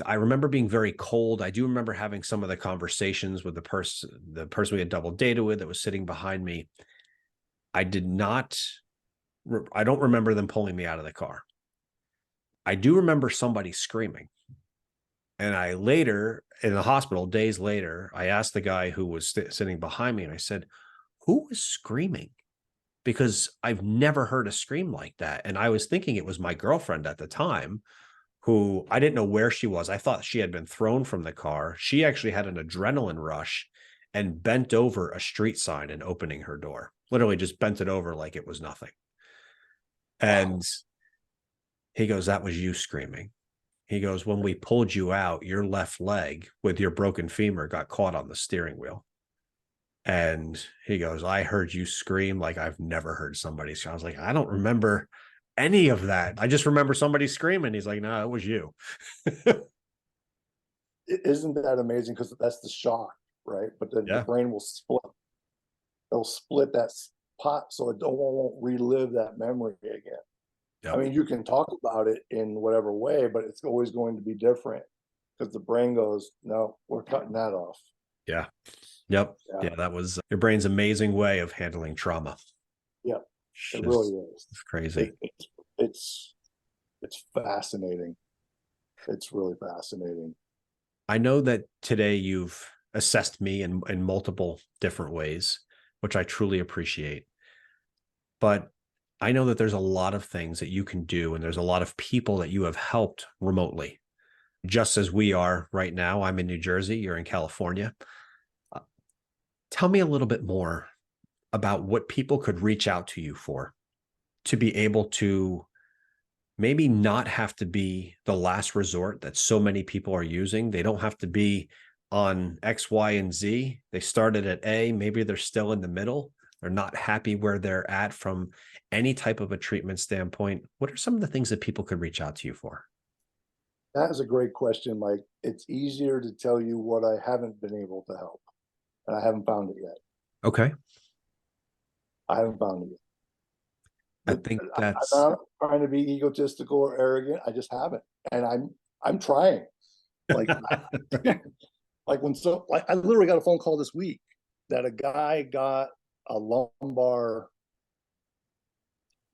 I remember being very cold. I do remember having some of the conversations with the person we had double dated with that was sitting behind me. I don't remember them pulling me out of the car. I do remember somebody screaming. And I later, in the hospital, days later, I asked the guy who was sitting behind me, and I said, who was screaming? Because I've never heard a scream like that. And I was thinking it was my girlfriend at the time, who I didn't know where she was. I thought she had been thrown from the car. She actually had an adrenaline rush and bent over a street sign and opening her door. Literally just bent it over like it was nothing. And he goes, that was you screaming. He goes, when we pulled you out, your left leg with your broken femur got caught on the steering wheel. And he goes, I heard you scream like I've never heard somebody scream. I was like, I don't remember any of that. I just remember somebody screaming. He's like, no, it was you. Isn't that amazing? Because that's the shock, right? But then the brain will split. It'll split that pot so it won't relive that memory again. Yep. I mean, you can talk about it in whatever way, but it's always going to be different because the brain goes, no, we're cutting that off. Yeah. Yep. Yeah. That was your brain's amazing way of handling trauma. Yep. It really is. It's crazy. It's fascinating. It's really fascinating. I know that today you've assessed me in multiple different ways, which I truly appreciate. But I know that there's a lot of things that you can do, and there's a lot of people that you have helped remotely, just as we are right now. I'm in New Jersey. You're in California. Tell me a little bit more about what people could reach out to you for, to be able to maybe not have to be the last resort that so many people are using. They don't have to be on X, Y, and Z. They started at A, maybe they're still in the middle. They're not happy where they're at from any type of a treatment standpoint. What are some of the things that people could reach out to you for? That is a great question, Mike. It's easier to tell you what I haven't been able to help, and I haven't found it yet. Okay. I haven't found it yet. I think I'm that's not trying to be egotistical or arrogant. I just haven't, and I'm trying. Like, like I literally got a phone call this week that a guy got a lumbar.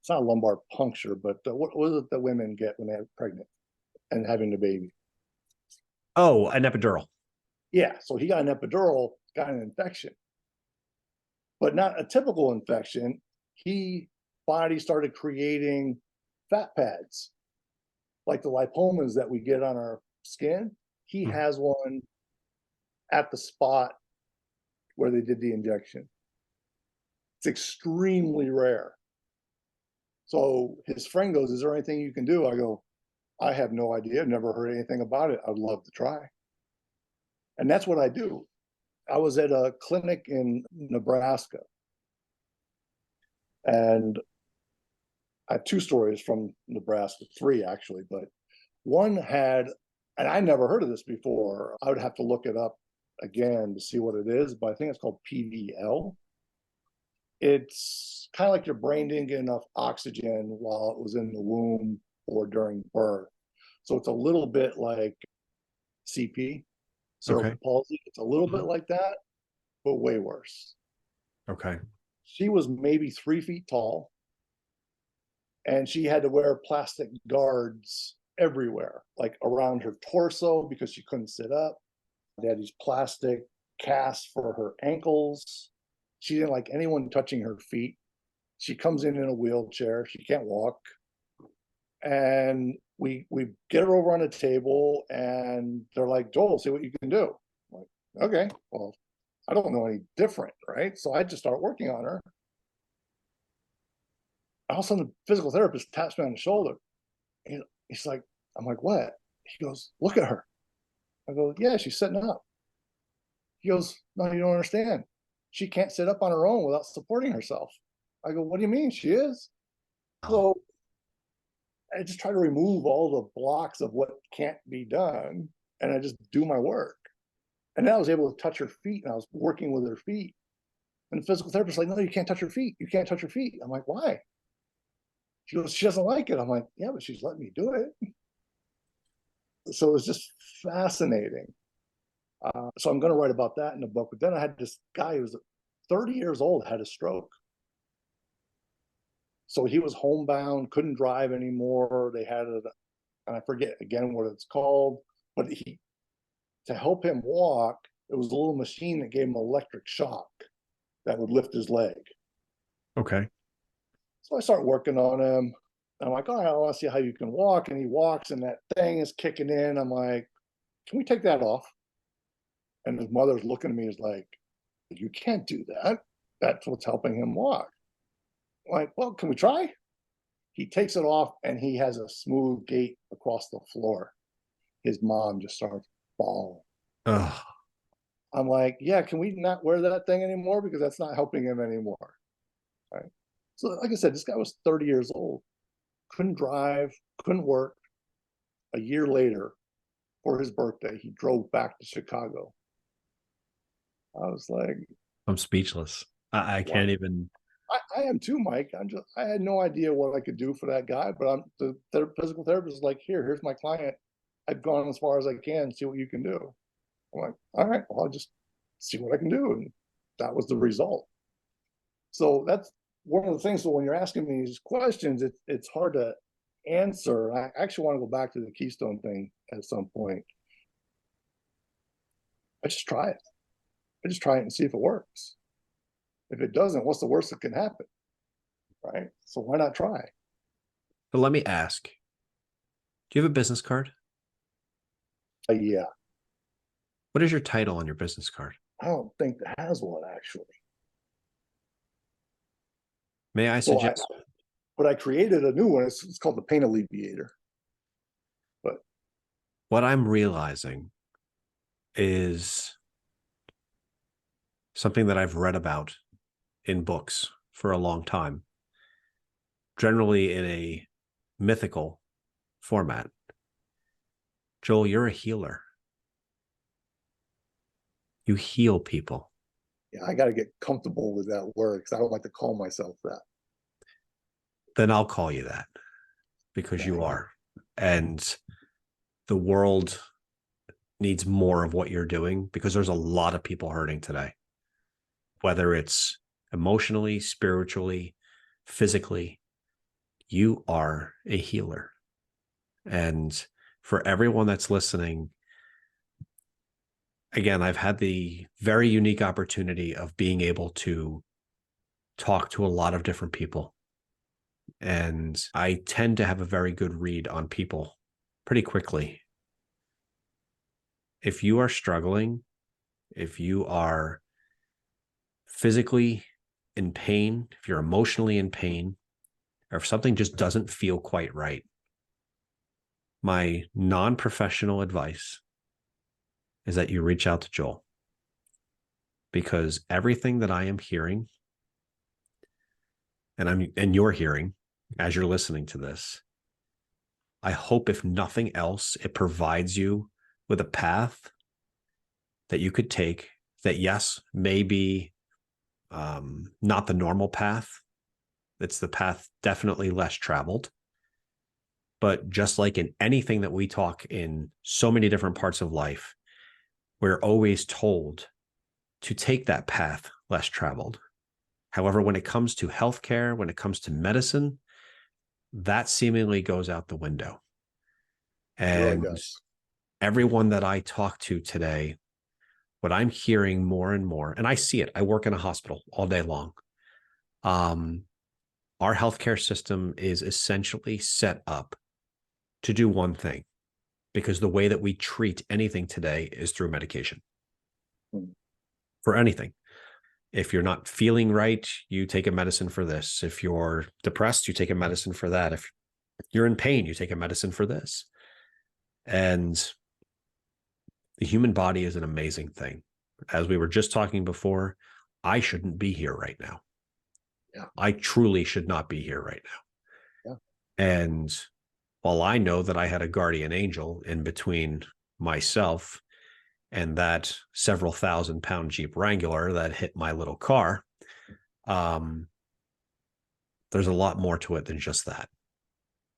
It's not a lumbar puncture, but what is it that women get when they're pregnant and having the baby? oh, an epidural. Yeah, so he got an epidural, got an infection, but not a typical infection. Body started creating fat pads, like the lipomas that we get on our skin. He has one at the spot where they did the injection. It's extremely rare. So his friend goes, "Is there anything you can do?" I go, "I have no idea. I've never heard anything about it. I'd love to try." And that's what I do. I was at a clinic in Nebraska, and I have two stories from Nebraska, three actually, but one had, and I never heard of this before. I would have to look it up again to see what it is, but I think it's called PVL. It's kind of like your brain didn't get enough oxygen while it was in the womb or during birth. So it's a little bit like CP, cerebral palsy. It's a little bit like that, but way worse. Okay. She was maybe 3 feet tall, and she had to wear plastic guards everywhere, like around her torso because she couldn't sit up. They had these plastic casts for her ankles. She didn't like anyone touching her feet. She comes in a wheelchair. She can't walk. And we get her over on a table, and they're like, "Joel, see what you can do." I'm like, okay, well, I don't know any different, right? So I just start working on her. All of a sudden, the physical therapist taps me on the shoulder. He's like, I'm like, "What?" He goes, "Look at her." I go, "Yeah, she's sitting up." He goes, "No, you don't understand. She can't sit up on her own without supporting herself." I go, "What do you mean? She is?" So I just try to remove all the blocks of what can't be done, and I just do my work. And then I was able to touch her feet, and I was working with her feet. And the physical therapist was like, "No, you can't touch her feet. You can't touch her feet." I'm like, "Why?" She goes, "She doesn't like it." I'm like, "Yeah, but she's letting me do it." So it was just fascinating. So I'm going to write about that in the book. But then I had this guy who was 30 years old, had a stroke. So he was homebound, couldn't drive anymore. They had it, and I forget again what it's called, but to help him walk, it was a little machine that gave him electric shock that would lift his leg. Okay. So I start working on him. I'm like, "All right, I want to see how you can walk." And he walks, and that thing is kicking in. I'm like, "Can we take that off?" And his mother's looking at me, is like, "You can't do that. That's what's helping him walk." I'm like, "Well, can we try?" He takes it off, and he has a smooth gait across the floor. His mom just starts bawling. Ugh. I'm like, "Yeah, can we not wear that thing anymore? Because that's not helping him anymore." Right. So, like I said, this guy was 30 years old, couldn't drive, couldn't work. A year later, for his birthday, he drove back to Chicago. I was like, I'm speechless. I wow. can't even. I am too, Mike. I had no idea what I could do for that guy, but the physical therapist is like, here's my client. I've gone as far as I can, see what you can do. I'm like, all right, well, I'll just see what I can do. And that was the result. So that's one of the things. So when you're asking me these questions, it's hard to answer. I actually want to go back to the Keystone thing at some point. I just try it. I just try it and see if it works. If it doesn't, what's the worst that can happen? Right. So why not try? But let me ask, do you have a business card? Yeah. What is your title on your business card? I don't think that has one actually. May I So suggest? but I created a new one. It's called the Pain Alleviator. But What I'm realizing is something that I've read about in books for a long time, generally in a mythical format. Joel, you're a healer. You heal people. Yeah, I got to get comfortable with that word because I don't like to call myself that. Then I'll call you that because you are. And the world needs more of what you're doing because there's a lot of people hurting today, whether it's emotionally, spiritually, physically. You are a healer. And for everyone that's listening, again, I've had the very unique opportunity of being able to talk to a lot of different people. And I tend to have a very good read on people pretty quickly. If you are struggling, if you are physically in pain, if you're emotionally in pain, or if something just doesn't feel quite right, my non-professional advice is that you reach out to Joel. Because everything that I am hearing, and you're hearing as you're listening to this, I hope if nothing else, it provides you with a path that you could take that, yes, may be not the normal path. It's the path definitely less traveled. But just like in anything that we talk in so many different parts of life, we're always told to take that path less traveled. However, when it comes to healthcare, when it comes to medicine, that seemingly goes out the window. And Really does. Everyone that I talk to today, what I'm hearing more and more, and I see it, I work in a hospital all day long. Our healthcare system is essentially set up to do one thing, because the way that we treat anything today is through medication. For anything. If you're not feeling right, you take a medicine for this. If you're depressed, you take a medicine for that. If you're in pain, you take a medicine for this. And the human body is an amazing thing. As we were just talking before, I shouldn't be here right now. Yeah. I truly should not be here right now. Yeah. And while I know that I had a guardian angel in between myself and that several thousand-pound Jeep Wrangler that hit my little car, there's a lot more to it than just that.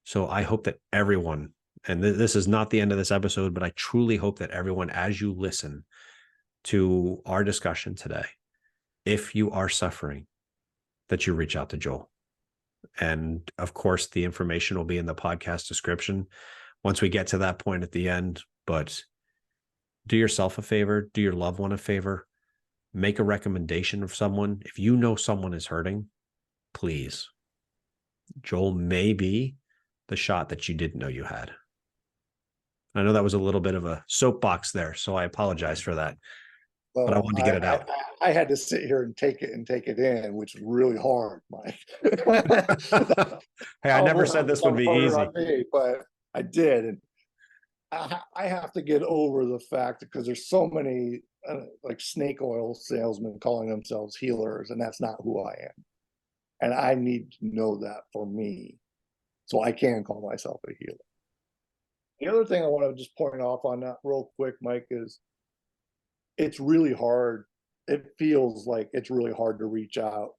So I hope that everyone, and this is not the end of this episode, but I truly hope that everyone, as you listen to our discussion today, if you are suffering, that you reach out to Joel. And of course, the information will be in the podcast description once we get to that point at the end. But do yourself a favor, do your loved one a favor, make a recommendation of someone. If you know someone is hurting, please. Joel may be the shot that you didn't know you had. I know that was a little bit of a soapbox there, so I apologize for that. Well, but I wanted to get it out. I had to sit here and take it in, which is really hard, Mike. Hey, I never said this would be easy. Me, but I did. And I have to get over the fact, because there's so many like snake oil salesmen calling themselves healers, and that's not who I am. And I need to know that for me, so I can call myself a healer. The other thing I want to just point off on that real quick, Mike, is it's really hard. It feels like it's really hard to reach out,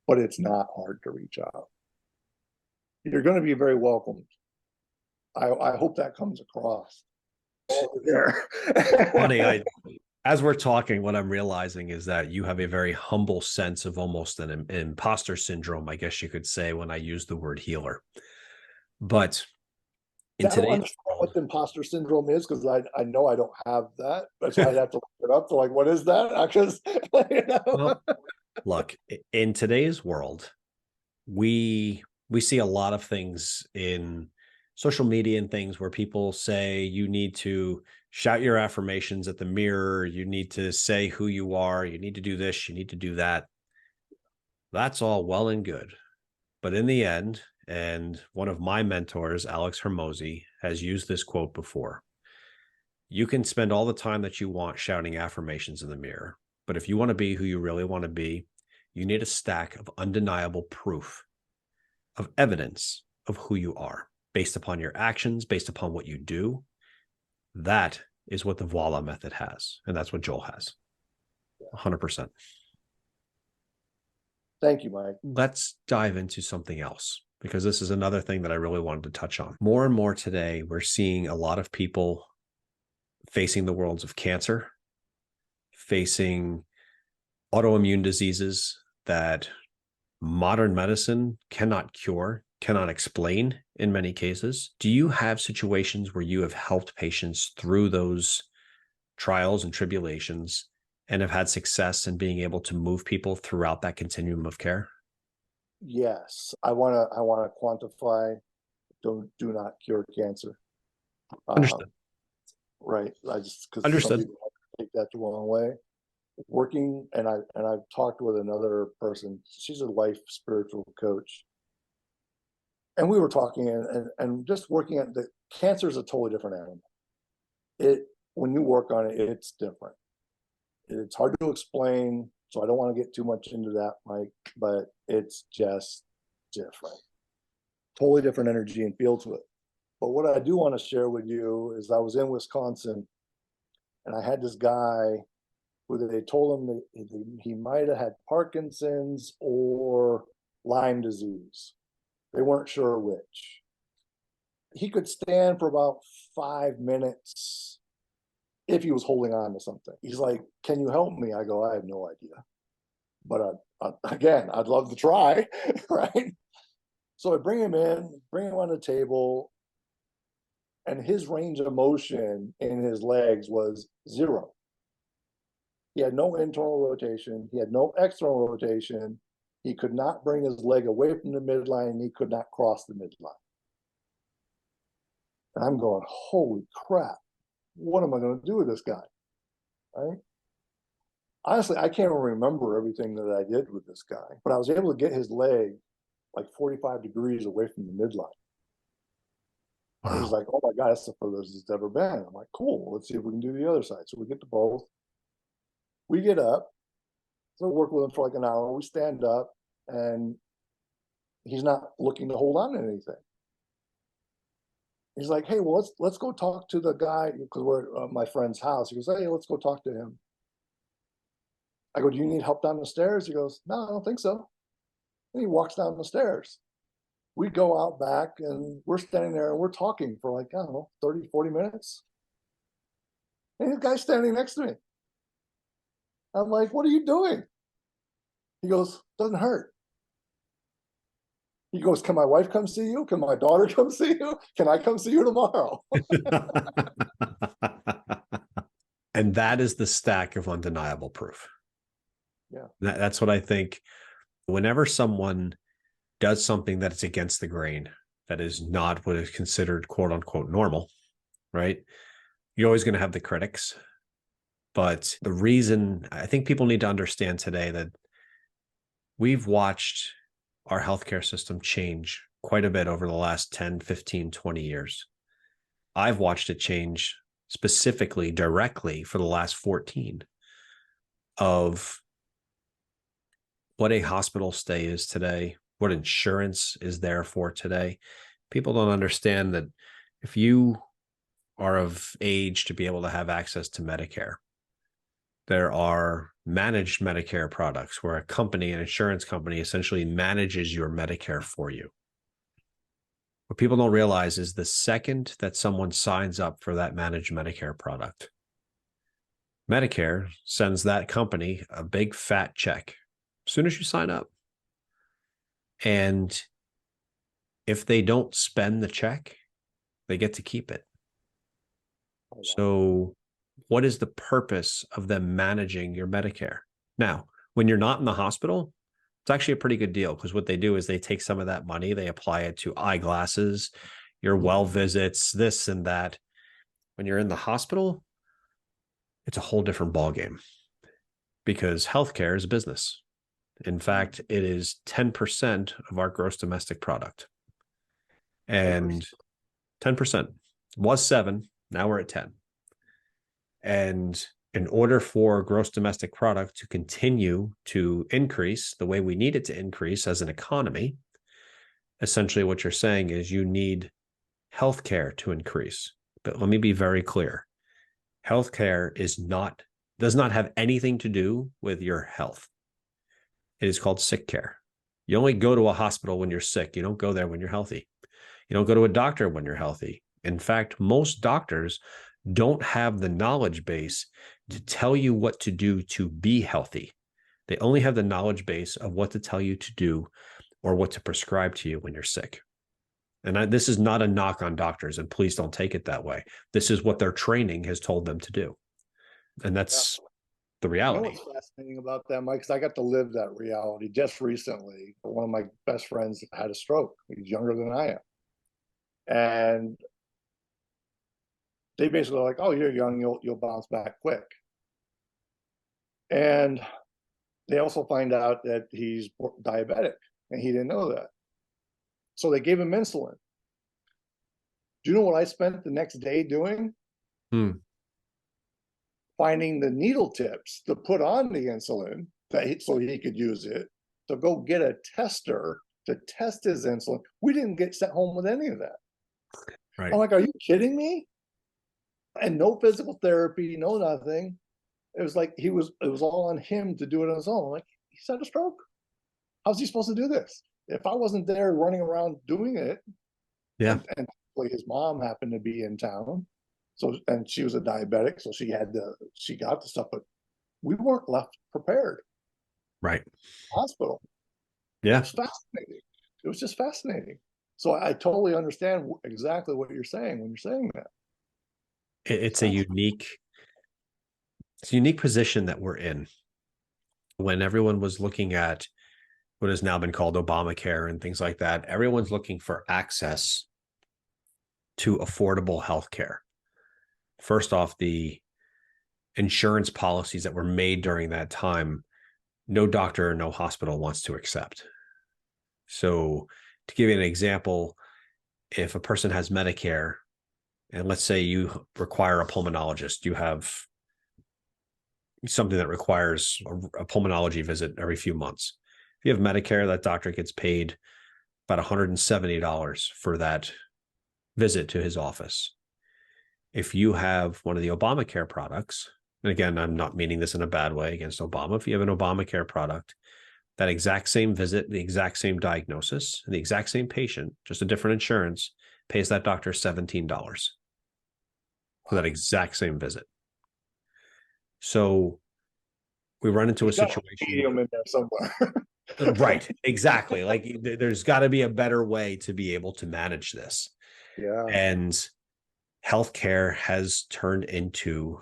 but it's not hard to reach out. You're going to be very welcomed. I hope that comes across there. Funny, as we're talking, what I'm realizing is that you have a very humble sense of almost an imposter syndrome, I guess you could say, when I use the word healer. But in I don't today's understand world, what the imposter syndrome is, because I know I don't have that. So I'd have to look it up. So like, what is that? Because well, look, in today's world, we see a lot of things in social media and things where people say you need to shout your affirmations at the mirror, you need to say who you are, you need to do this, you need to do that. That's all well and good. But in the end, and one of my mentors, Alex Hermosi, has used this quote before: you can spend all the time that you want shouting affirmations in the mirror, but if you want to be who you really want to be, you need a stack of undeniable proof, of evidence of who you are. based upon your actions, based upon what you do. That is what the Voila Method has. And that's what Joel has. 100%. Thank you, Mike. Let's dive into something else, because this is another thing that I really wanted to touch on. More and more today, we're seeing a lot of people facing the worlds of cancer, facing autoimmune diseases that modern medicine cannot cure, cannot explain in many cases. Do you have situations where you have helped patients through those trials and tribulations and have had success in being able to move people throughout that continuum of care? Yes, I want to quantify. Do not cure cancer. Understood. Right. I just, because some Understood. people take that the wrong way. Working, and I've talked with another person. She's a life spiritual coach, and we were talking, and just working at the cancer is a totally different animal. When you work on it, it's different. It's hard to explain, so I don't want to get too much into that, Mike, but it's just different. Totally different energy and feel to it. But what I do want to share with you is I was in Wisconsin, and I had this guy who they told him that he might have had Parkinson's or Lyme disease. They weren't sure which. He could stand for about 5 minutes if he was holding on to something. He's like, "Can you help me?" I go, "I have no idea. But again, I'd love to try," right? So I bring him on the table, and his range of motion in his legs was 0. He had no internal rotation. He had no external rotation. He could not bring his leg away from the midline, and he could not cross the midline. And I'm going, holy crap, what am I going to do with this guy? Right? Honestly, I can't even remember everything that I did with this guy, but I was able to get his leg like 45 degrees away from the midline. Wow. And he's like, "Oh my God, that's the furthest it's ever been." I'm like, "Cool, let's see if we can do the other side." So we get to both. We get up, so we work with him for like an hour. We stand up, and he's not looking to hold on to anything. He's like, "Hey, well, let's go talk to the guy," because we're at my friend's house. He goes, "Hey, let's go talk to him." I go, "Do you need help down the stairs?" He goes, "No, I don't think so." And he walks down the stairs. We go out back, and we're standing there, and we're talking for like, I don't know, 30, 40 minutes. And the guy's standing next to me. I'm like, "What are you doing?" He goes, "Doesn't hurt." He goes, "Can my wife come see you? Can my daughter come see you? Can I come see you tomorrow?" And that is the stack of undeniable proof. Yeah. That's what I think. Whenever someone does something that is against the grain, that is not what is considered quote unquote normal, right? You're always going to have the critics. But the reason I think people need to understand today that we've watched our healthcare system change quite a bit over the last 10, 15, 20 years. I've watched it change specifically directly for the last 14 of what a hospital stay is today, what insurance is there for today. People don't understand that if you are of age to be able to have access to Medicare, there are managed Medicare products where a company, an insurance company, essentially manages your Medicare for you. What people don't realize is the second that someone signs up for that managed Medicare product, Medicare sends that company a big fat check as soon as you sign up. And if they don't spend the check, they get to keep it. Oh, wow. So what is the purpose of them managing your Medicare? Now, when you're not in the hospital, it's actually a pretty good deal, because what they do is they take some of that money, they apply it to eyeglasses, your well visits, this and that. When you're in the hospital, it's a whole different ballgame, because healthcare is a business. In fact, it is 10% of our gross domestic product. And 10% was 7, now we're at 10. And in order for gross domestic product to continue to increase the way we need it to increase as an economy, essentially what you're saying is you need healthcare to increase. But let me be very clear. Healthcare does not have anything to do with your health. It is called sick care. You only go to a hospital when you're sick. You don't go there when you're healthy. You don't go to a doctor when you're healthy. In fact, most doctors don't have the knowledge base to tell you what to do to be healthy. They only have the knowledge base of what to tell you to do or what to prescribe to you when you're sick. And this is not a knock on doctors, and please don't take it that way. This is what their training has told them to do. And that's the reality. What's fascinating about that, Mike, because I got to live that reality just recently. One of my best friends had a stroke. He's younger than I am. And they basically are like, oh, you're young, you'll bounce back quick. And they also find out that he's diabetic, and he didn't know that. So they gave him insulin. Do you know what I spent the next day doing? Finding the needle tips to put on the insulin so he could use it, to go get a tester to test his insulin. We didn't get sent home with any of that. Right. I'm like, are you kidding me? And no physical therapy, no nothing. It was like it was all on him to do it on his own. I'm like, he's had a stroke. How's he supposed to do this? If I wasn't there running around doing it, yeah, and his mom happened to be in town, and she was a diabetic, so she got the stuff, but we weren't left prepared. Right. Hospital. Yeah. It was fascinating. It was just fascinating. So I totally understand exactly what you're saying when you're saying that. It's a unique position that we're in. When everyone was looking at what has now been called Obamacare and things like that, everyone's looking for access to affordable health care. First off, the insurance policies that were made during that time, no doctor, no hospital wants to accept. So to give you an example, if a person has Medicare, and let's say you require a pulmonologist, you have something that requires a pulmonology visit every few months. If you have Medicare, that doctor gets paid about $170 for that visit to his office. If you have one of the Obamacare products, and again, I'm not meaning this in a bad way against Obama, if you have an Obamacare product, that exact same visit, the exact same diagnosis, and the exact same patient, just a different insurance, pays that doctor $17 for that exact same visit. So we run into a situation in there somewhere. Right, exactly. Like there's got to be a better way to be able to manage this. Yeah. And healthcare has turned into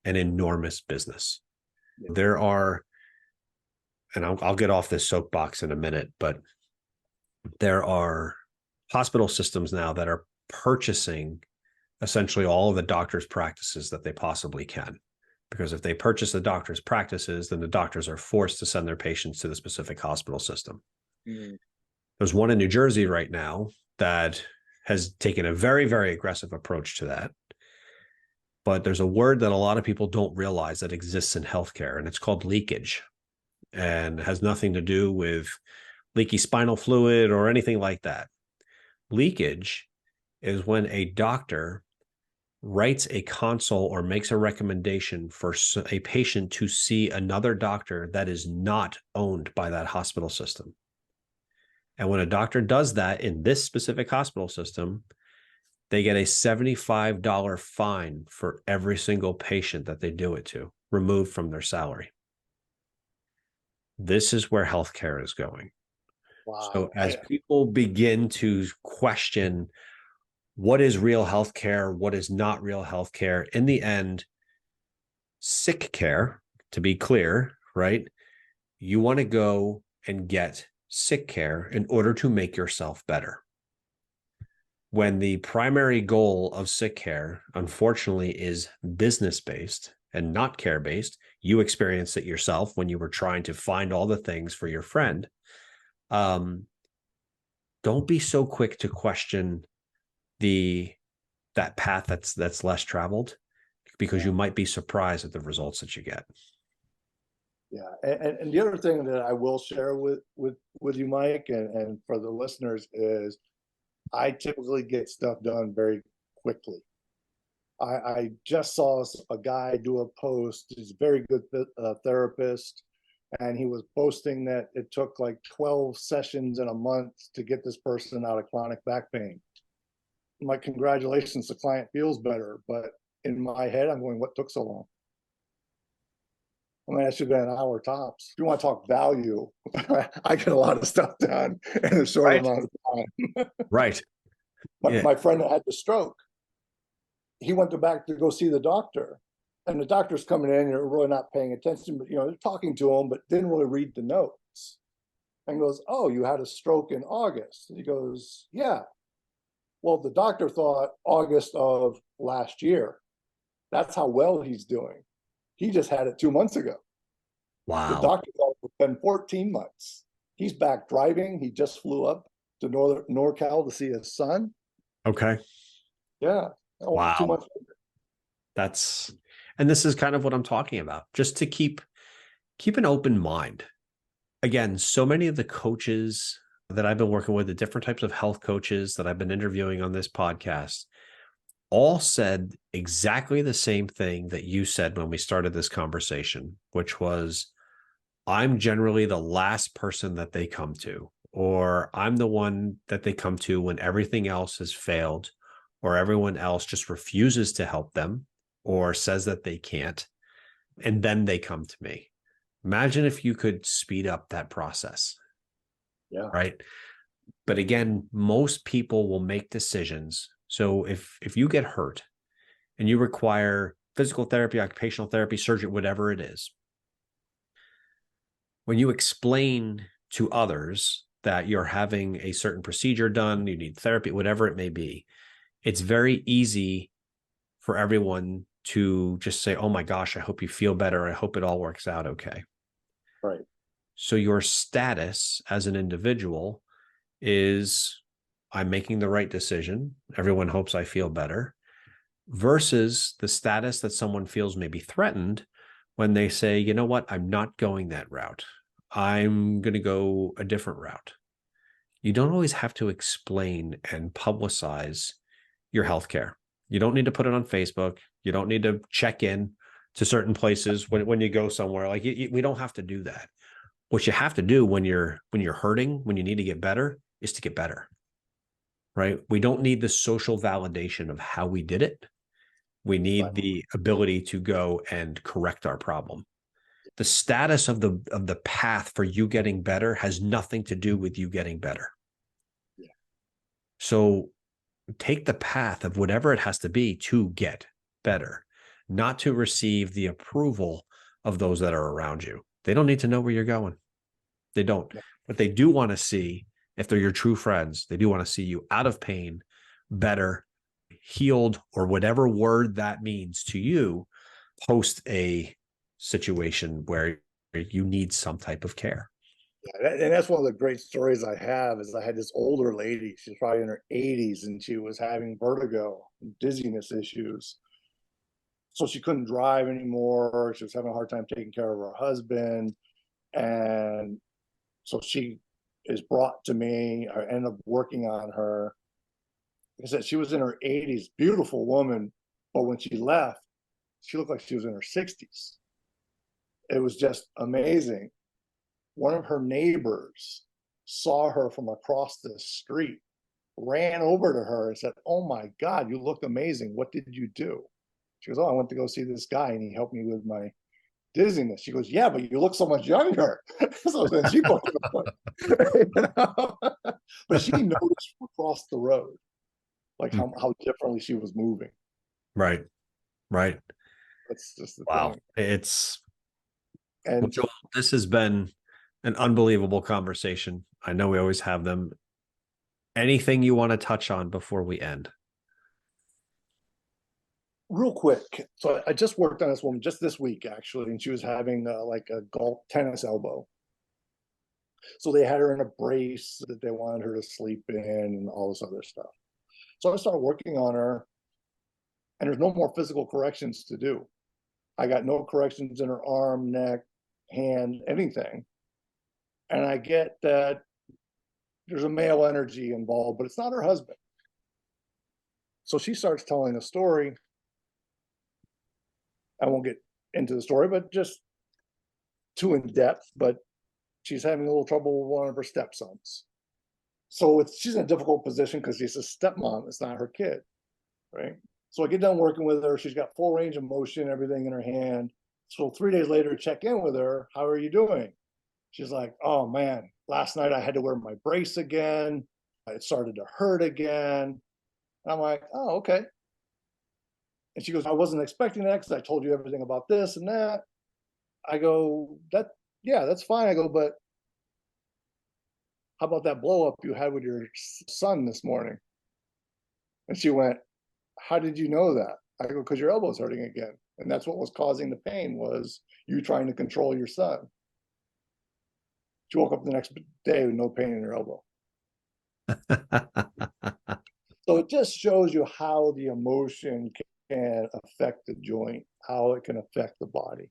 an enormous business. Yeah. There are, and I'll get off this soapbox in a minute, but there are hospital systems now that are purchasing essentially all of the doctors' practices that they possibly can. Because if they purchase the doctor's practices, then the doctors are forced to send their patients to the specific hospital system. There's one in New Jersey right now that has taken a very, very aggressive approach to that. But there's a word that a lot of people don't realize that exists in healthcare, and it's called leakage, and has nothing to do with leaky spinal fluid or anything like that. Leakage is when a doctor writes a consult or makes a recommendation for a patient to see another doctor that is not owned by that hospital system. And when a doctor does that in this specific hospital system, they get a $75 fine for every single patient that they do it to, removed from their salary. This is where healthcare is going. Wow. So as people begin to question what is real healthcare, what is not real healthcare, in the end, sick care, to be clear, right? You want to go and get sick care in order to make yourself better. When the primary goal of sick care, unfortunately, is business-based and not care-based, you experienced it yourself when you were trying to find all the things for your friend. Don't be so quick to question that path that's less traveled, because you might be surprised at the results that you get. Yeah, and the other thing that I will share with you, Mike, and for the listeners is I typically get stuff done very quickly. I just saw a guy do a post. He's a very good therapist, and he was boasting that it took like 12 sessions in a month to get this person out of chronic back pain. I'm like, congratulations, the client feels better. But in my head, I'm going, what took so long? I mean, that should have been an hour tops. If you want to talk value, I get a lot of stuff done in a short Right. amount of time. Right. Yeah. My friend that had the stroke, he went back to go see the doctor, and the doctor's coming in, you're really not paying attention, but they're talking to him, but didn't really read the notes. And goes, oh, you had a stroke in August. And he goes, yeah. Well, the doctor thought August of last year. That's how well he's doing. He just had it 2 months ago. Wow. The doctor thought it's been 14 months. He's back driving. He just flew up to NorCal to see his son. Okay. Yeah. Wow. 2 months later. And this is kind of what I'm talking about, just to keep an open mind. Again, so many of the coaches that I've been working with, the different types of health coaches that I've been interviewing on this podcast, all said exactly the same thing that you said when we started this conversation, which was, I'm generally the last person that they come to, or I'm the one that they come to when everything else has failed, or everyone else just refuses to help them or says that they can't. And then they come to me. Imagine if you could speed up that process. Yeah. Right. But again, most people will make decisions. So if you get hurt and you require physical therapy, occupational therapy, surgery, whatever it is, when you explain to others that you're having a certain procedure done, you need therapy, whatever it may be, it's very easy for everyone to just say, oh my gosh, I hope you feel better. I hope it all works out okay. Right. So your status as an individual is, I'm making the right decision. Everyone hopes I feel better, versus the status that someone feels maybe threatened when they say, you know what, I'm not going that route. I'm going to go a different route. You don't always have to explain and publicize your healthcare. You don't need to put it on Facebook. You don't need to check in to certain places when you go somewhere. Like we don't have to do that. What you have to do when you're hurting, when you need to get better, is to get better, right? We don't need the social validation of how we did it. We need the ability to go and correct our problem. The status of the path for you getting better has nothing to do with you getting better. Yeah. So take the path of whatever it has to be to get better, not to receive the approval of those that are around you. They don't need to know where you're going. They don't. But they do want to see, if they're your true friends, they do want to see you out of pain, better, healed, or whatever word that means to you, post a situation where you need some type of care. Yeah, and that's one of the great stories I have. Is I had this older lady, she's probably in her 80s, and she was having vertigo and dizziness issues. So she couldn't drive anymore. She was having a hard time taking care of her husband. And so she is brought to me. I end up working on her. Like I said, she was in her 80s, beautiful woman. But when she left, she looked like she was in her 60s. It was just amazing. One of her neighbors saw her from across the street, ran over to her and said, oh my God, you look amazing. What did you do? She goes, oh, I went to go see this guy and he helped me with my dizziness. She goes, yeah, but you look so much younger. So then she booked but she noticed from across the road, like how differently she was moving. Right. Right. That's just the wow. thing. Well, Joel, this has been an unbelievable conversation. I know we always have them. Anything you want to touch on before we end? Real quick. So I just worked on this woman just this week, actually, and she was having like a tennis elbow. So they had her in a brace that they wanted her to sleep in and all this other stuff. So I started working on her, and there's no more physical corrections to do. I got no corrections in her arm, neck, hand, anything. And I get that there's a male energy involved, but it's not her husband. So she starts telling a story. I won't get into the story, but just too in depth, but she's having a little trouble with one of her stepsons. So she's in a difficult position because she's a stepmom. It's not her kid, right? So I get done working with her. She's got full range of motion, everything in her hand. So 3 days later, check in with her. How are you doing? She's like, oh man, last night I had to wear my brace again. It started to hurt again. And I'm like, oh, okay. And she goes, I wasn't expecting that because I told you everything about this and that. I go, yeah, that's fine. I go, but how about that blow up you had with your son this morning? And she went, how did you know that? I go, because your elbow's hurting again. And that's what was causing the pain, was you trying to control your son. She woke up the next day with no pain in her elbow. So it just shows you how the emotion can affect the joint, how it can affect the body.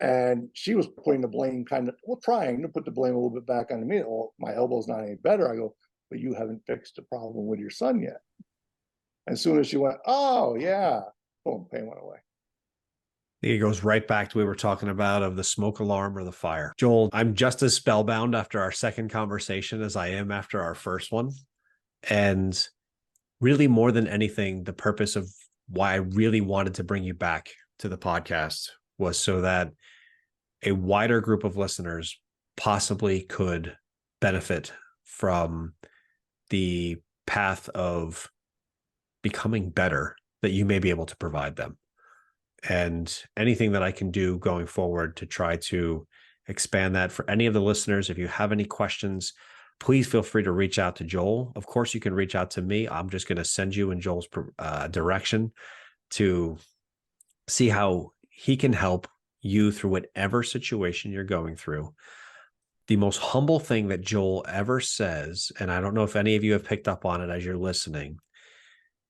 And she was putting the blame trying to put the blame a little bit back on me. Well, my elbow's not any better. I go, but you haven't fixed the problem with your son yet. As soon as she went, oh yeah, boom, pain went away. It goes right back to what we were talking about of the smoke alarm or the fire. Joel, I'm just as spellbound after our second conversation as I am after our first one. And really, more than anything, the purpose of why I really wanted to bring you back to the podcast was so that a wider group of listeners possibly could benefit from the path of becoming better that you may be able to provide them. And anything that I can do going forward to try to expand that for any of the listeners. If you have any questions, please feel free to reach out to Joel. Of course, you can reach out to me. I'm just going to send you in Joel's direction to see how he can help you through whatever situation you're going through. The most humble thing that Joel ever says, and I don't know if any of you have picked up on it as you're listening,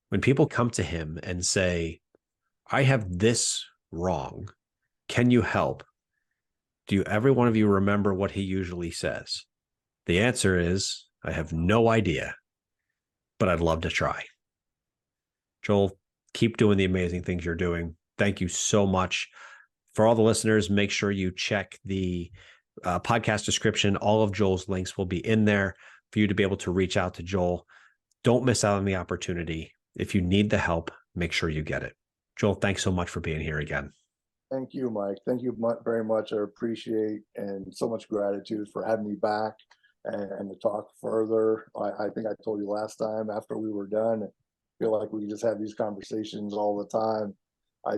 when people come to him and say, I have this wrong, can you help? Do every one of you remember what he usually says? The answer is, I have no idea, but I'd love to try. Joel, keep doing the amazing things you're doing. Thank you so much. For all the listeners, make sure you check the podcast description. All of Joel's links will be in there for you to be able to reach out to Joel. Don't miss out on the opportunity. If you need the help, make sure you get it. Joel, thanks so much for being here again. Thank you, Mike. Thank you very much. I appreciate and so much gratitude for having me back and to talk further. I think I told you last time after we were done, I feel like we just have these conversations all the time. I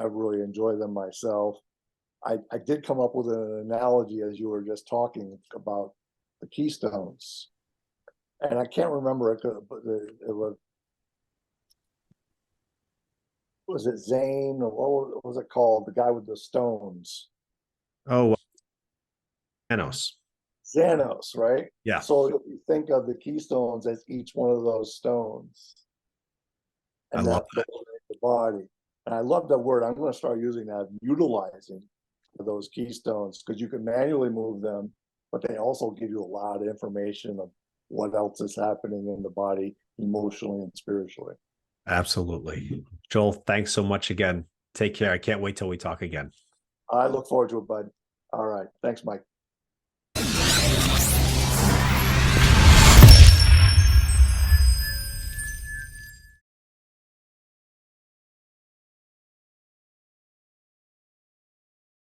really enjoy them myself. I did come up with an analogy as you were just talking about the keystones. And I can't remember it, but it was it Zane, or what was it called? The guy with the stones. Oh, Xanos, right? Yeah. So if you think of the keystones as each one of those stones, and I love that. The body. And I love that word. I'm going to start using that, utilizing those keystones, because you can manually move them, but they also give you a lot of information of what else is happening in the body emotionally and spiritually. Absolutely. Joel, thanks so much again. Take care. I can't wait till we talk again. I look forward to it, bud. All right. Thanks, Mike.